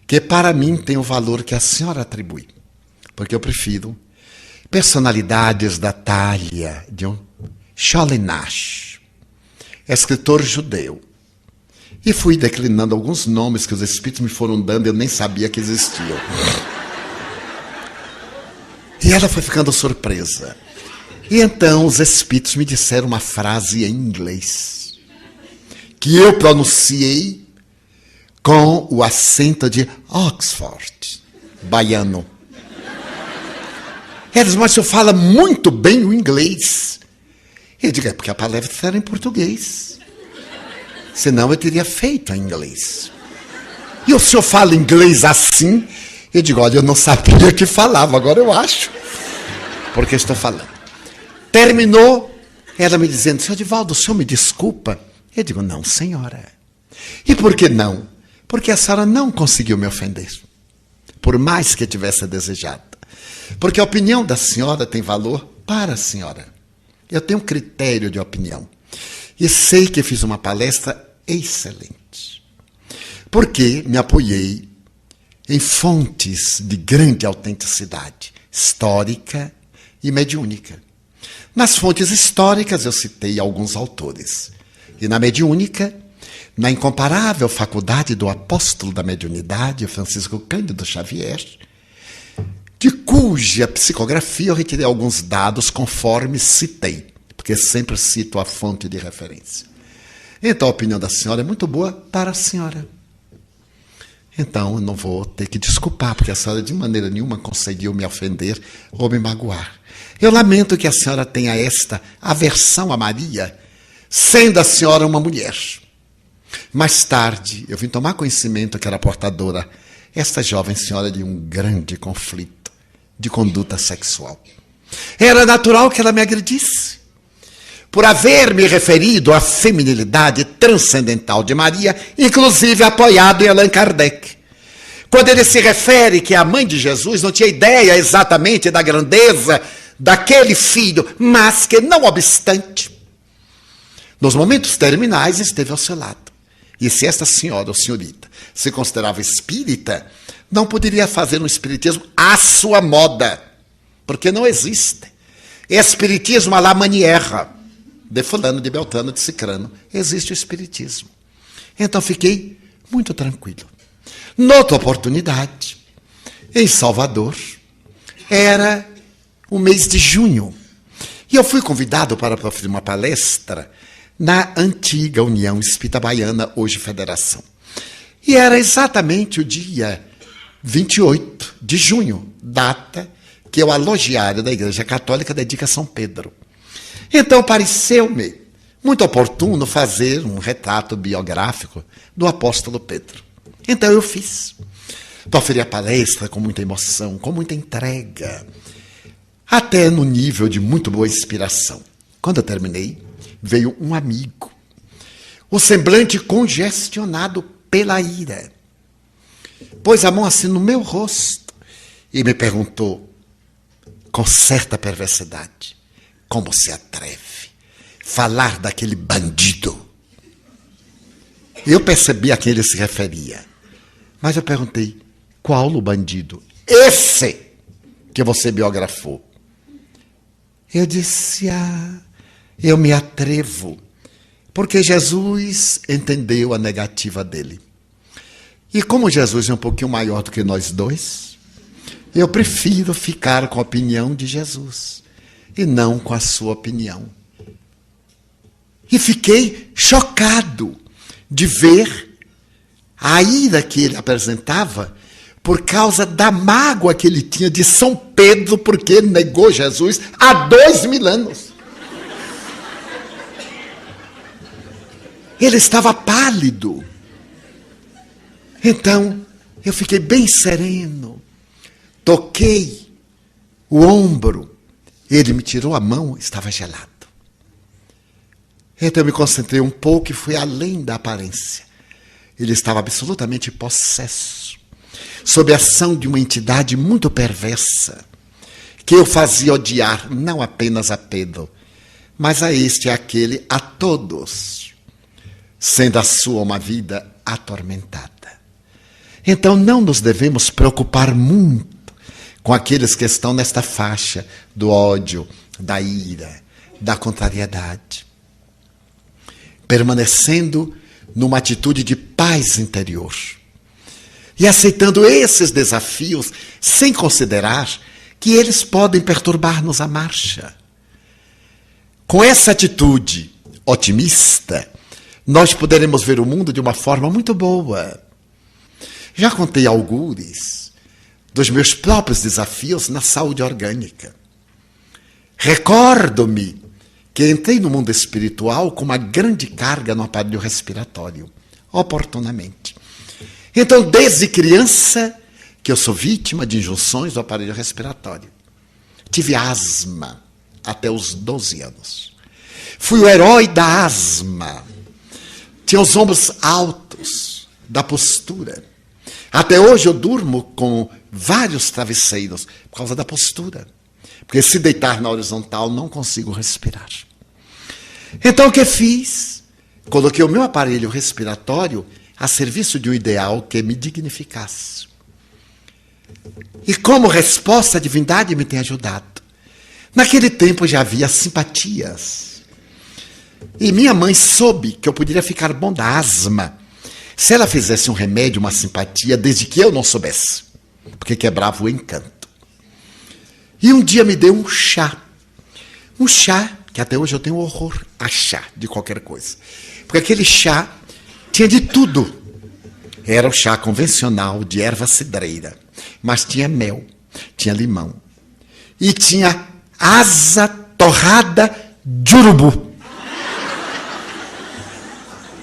que para mim tem o valor que a senhora atribui, porque eu prefiro personalidades da talha de um Cholinash, escritor judeu. E fui declinando alguns nomes que os espíritos me foram dando, eu nem sabia que existiam. E ela foi ficando surpresa. E então os espíritos me disseram uma frase em inglês, que eu pronunciei com o acento de Oxford, baiano. Eles, mas o senhor fala muito bem o inglês. Eu digo, é porque a palavra era em português. Senão eu teria feito em inglês. E o senhor fala inglês assim? Eu digo, olha, eu não sabia que falava, agora eu acho. Porque estou falando. Terminou, ela me dizendo, senhor Divaldo, o senhor me desculpa? Eu digo, não, senhora. E por que não? Porque a senhora não conseguiu me ofender. Por mais que tivesse desejado. Porque a opinião da senhora tem valor para a senhora. Eu tenho um critério de opinião. E sei que fiz uma palestra excelente. Porque me apoiei em fontes de grande autenticidade, histórica e mediúnica. Nas fontes históricas eu citei alguns autores. E na mediúnica, na incomparável faculdade do apóstolo da mediunidade, Francisco Cândido Xavier, de cuja psicografia eu retirei alguns dados conforme citei, porque sempre cito a fonte de referência. Então a opinião da senhora é muito boa para a senhora. Então eu não vou ter que desculpar, porque a senhora de maneira nenhuma conseguiu me ofender ou me magoar. Eu lamento que a senhora tenha esta aversão a Maria, sendo a senhora uma mulher. Mais tarde, eu vim tomar conhecimento que era portadora, esta jovem senhora, de um grande conflito de conduta sexual. Era natural que ela me agredisse, por haver me referido à feminilidade transcendental de Maria, inclusive apoiado em Allan Kardec. Quando ele se refere que a mãe de Jesus não tinha ideia exatamente da grandeza daquele filho, mas que, não obstante, nos momentos terminais esteve ao seu lado. E se esta senhora ou senhorita se considerava espírita, não poderia fazer um espiritismo à sua moda, porque não existe. Espiritismo à la manière de fulano, de beltrano, de cicrano. Existe o espiritismo. Então fiquei muito tranquilo. Noutra oportunidade, em Salvador, era o mês de junho, e eu fui convidado para proferir uma palestra na antiga União Espírita Baiana, hoje Federação. E era exatamente o dia 28 de junho, data que o alogiário da Igreja Católica dedica a São Pedro. Então pareceu-me muito oportuno fazer um retrato biográfico do apóstolo Pedro. Então eu fiz. Proferi a palestra com muita emoção, com muita entrega, até no nível de muito boa inspiração. Quando eu terminei, veio um amigo, o semblante congestionado pela ira. Pôs a mão assim no meu rosto e me perguntou, com certa perversidade, como se atreve falar daquele bandido? Eu percebi a quem ele se referia, mas eu perguntei, qual o bandido? Esse que você biografou. Eu disse, eu me atrevo, porque Jesus entendeu a negativa dele. E como Jesus é um pouquinho maior do que nós dois, eu prefiro ficar com a opinião de Jesus e não com a sua opinião. E fiquei chocado de ver a ira que ele apresentava por causa da mágoa que ele tinha de São Pedro, porque ele negou Jesus há 2000 anos. Ele estava pálido. Então, eu fiquei bem sereno, toquei o ombro, ele me tirou a mão, estava gelado. Então eu me concentrei um pouco e fui além da aparência. Ele estava absolutamente possesso, sob a ação de uma entidade muito perversa, que eu fazia odiar não apenas a Pedro, mas a este e àquele, a todos, sendo a sua uma vida atormentada. Então não nos devemos preocupar muito com aqueles que estão nesta faixa do ódio, da ira, da contrariedade. Permanecendo numa atitude de paz interior. E aceitando esses desafios, sem considerar que eles podem perturbar-nos a marcha. Com essa atitude otimista, nós poderemos ver o mundo de uma forma muito boa. Já contei algures dos meus próprios desafios na saúde orgânica. Recordo-me que entrei no mundo espiritual com uma grande carga no aparelho respiratório, oportunamente. Então, desde criança, que eu sou vítima de injunções do aparelho respiratório. Tive asma até os 12 anos. Fui o herói da asma. Tinha os ombros altos, da postura. Até hoje eu durmo com vários travesseiros por causa da postura. Porque se deitar na horizontal não consigo respirar. Então o que fiz? Coloquei o meu aparelho respiratório a serviço de um ideal que me dignificasse. E como resposta, a divindade me tem ajudado. Naquele tempo já havia simpatias. E minha mãe soube que eu poderia ficar bom da asma se ela fizesse um remédio, uma simpatia, desde que eu não soubesse, porque quebrava o encanto. E um dia me deu um chá. Um chá que até hoje eu tenho horror a chá de qualquer coisa. Porque aquele chá tinha de tudo. Era o chá convencional de erva cidreira. Mas tinha mel, tinha limão. E tinha asa torrada de urubu.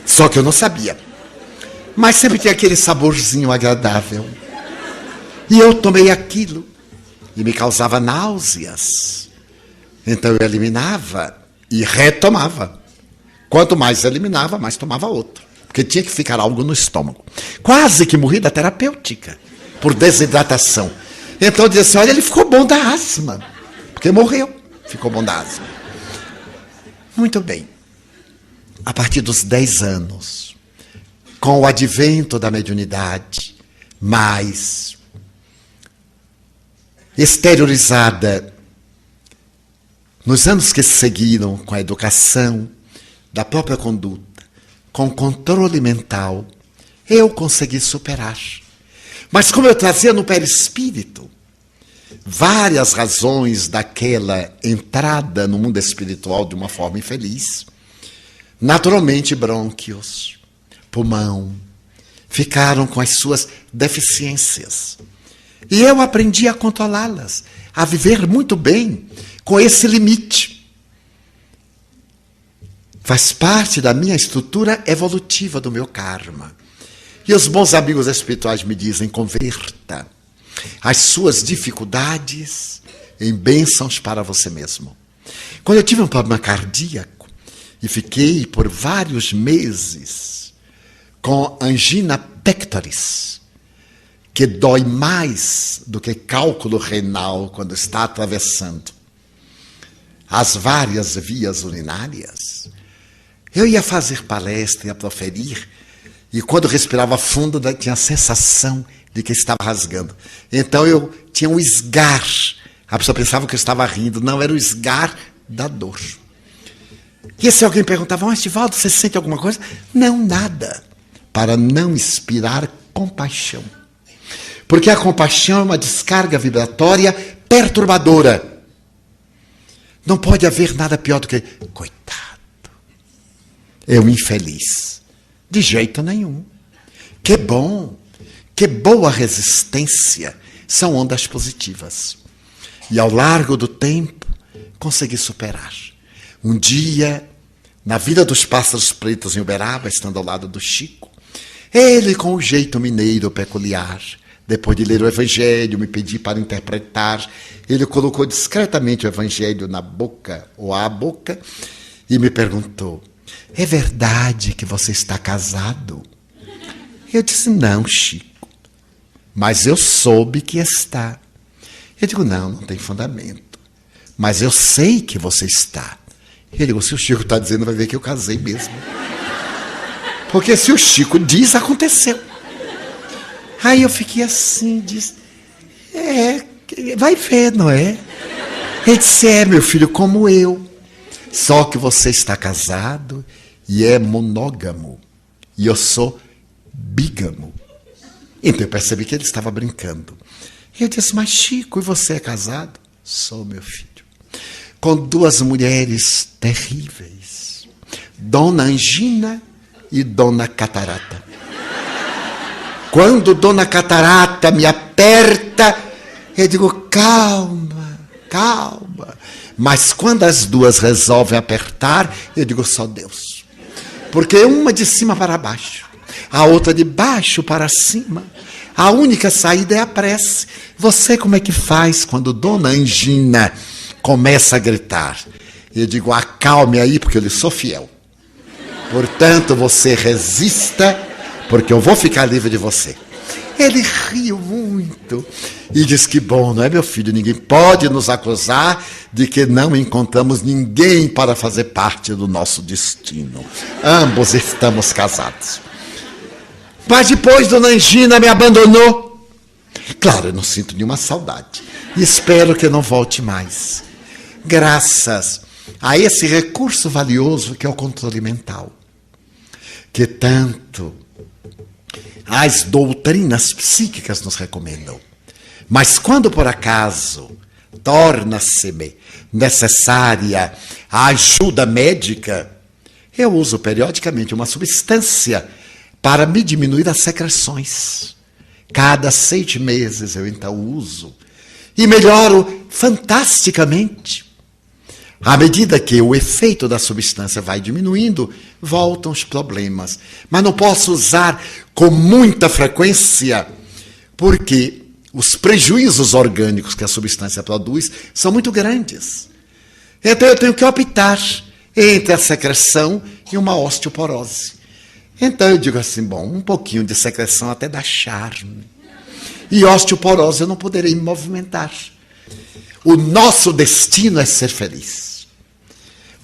Só que eu não sabia. Mas sempre tinha aquele saborzinho agradável. E eu tomei aquilo. E me causava náuseas. Então eu eliminava e retomava. Quanto mais eliminava, mais tomava outro. Porque tinha que ficar algo no estômago. Quase que morri da terapêutica. Por desidratação. Então eu dizia assim, olha, ele ficou bom da asma. Porque morreu, ficou bom da asma. Muito bem. A partir dos 10 anos, com o advento da mediunidade, mais exteriorizada, nos anos que seguiram, com a educação da própria conduta, com o controle mental, eu consegui superar. Mas como eu trazia no perispírito várias razões daquela entrada no mundo espiritual de uma forma infeliz, naturalmente brônquios, pulmão, ficaram com as suas deficiências. E eu aprendi a controlá-las, a viver muito bem com esse limite. Faz parte da minha estrutura evolutiva, do meu karma. E os bons amigos espirituais me dizem, converta as suas dificuldades em bênçãos para você mesmo. Quando eu tive um problema cardíaco e fiquei por vários meses com angina pectoris, que dói mais do que cálculo renal quando está atravessando as várias vias urinárias, eu ia fazer palestra, ia proferir, e quando respirava fundo, tinha a sensação de que estava rasgando. Então eu tinha um esgar. A pessoa pensava que eu estava rindo. Não, era o esgar da dor. E se alguém perguntava, mas Divaldo, você sente alguma coisa? Não, nada. Para não inspirar compaixão. Porque a compaixão é uma descarga vibratória perturbadora. Não pode haver nada pior do que, coitado, eu infeliz. De jeito nenhum. Que bom, que boa resistência. São ondas positivas. E ao largo do tempo, consegui superar. Um dia, na Vila dos Pássaros Pretos, em Uberaba, estando ao lado do Chico, ele, com o jeito mineiro peculiar, depois de ler o Evangelho, me pediu para interpretar, ele colocou discretamente o Evangelho na boca, ou à boca, e me perguntou, é verdade que você está casado? Eu disse, não, Chico, mas eu soube que está. Eu digo, não tem fundamento, mas eu sei que você está. Ele digo, se o Chico está dizendo, vai ver que eu casei mesmo. Porque se o Chico diz, aconteceu. Aí eu fiquei assim, disse, vai ver, não é? Ele disse, meu filho, como eu. Só que você está casado e é monógamo. E eu sou bígamo. Então eu percebi que ele estava brincando. Eu disse, mas Chico, e você é casado? Sou, meu filho. Com 2 mulheres terríveis. Dona Angina e Dona Catarata. Quando Dona Catarata me aperta, eu digo, calma, calma. Mas quando as 2 resolvem apertar, eu digo, só Deus. Porque uma de cima para baixo, a outra de baixo para cima. A única saída é a prece. Você como é que faz quando Dona Angina começa a gritar? Eu digo, acalme aí, porque eu lhe sou fiel. Portanto, você resista, porque eu vou ficar livre de você. Ele riu muito e disse que bom, não é, meu filho? Ninguém pode nos acusar de que não encontramos ninguém para fazer parte do nosso destino. Ambos estamos casados. Mas depois Dona Angina me abandonou. Claro, eu não sinto nenhuma saudade. E espero que não volte mais. Graças a esse recurso valioso que é o controle mental. Que tanto as doutrinas psíquicas nos recomendam. Mas quando por acaso torna-se necessária a ajuda médica, eu uso periodicamente uma substância para me diminuir as secreções. Cada 6 meses eu então uso e melhoro fantasticamente. À medida que o efeito da substância vai diminuindo, voltam os problemas. Mas não posso usar com muita frequência, porque os prejuízos orgânicos que a substância produz são muito grandes. Então eu tenho que optar entre a secreção e uma osteoporose. Então eu digo assim, bom, um pouquinho de secreção até dá charme. E osteoporose eu não poderei me movimentar. O nosso destino é ser feliz.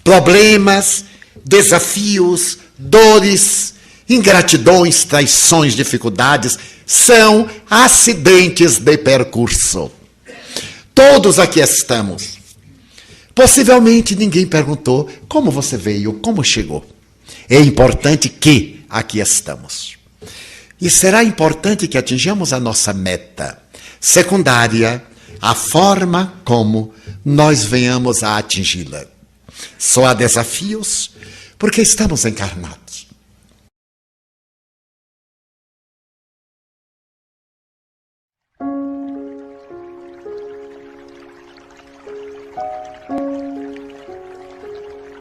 Problemas, desafios, dores, ingratidões, traições, dificuldades são acidentes de percurso. Todos aqui estamos. Possivelmente ninguém perguntou como você veio, como chegou. É importante que aqui estamos. E será importante que atinjamos a nossa meta secundária, a forma como nós venhamos a atingi-la. Só há desafios porque estamos encarnados.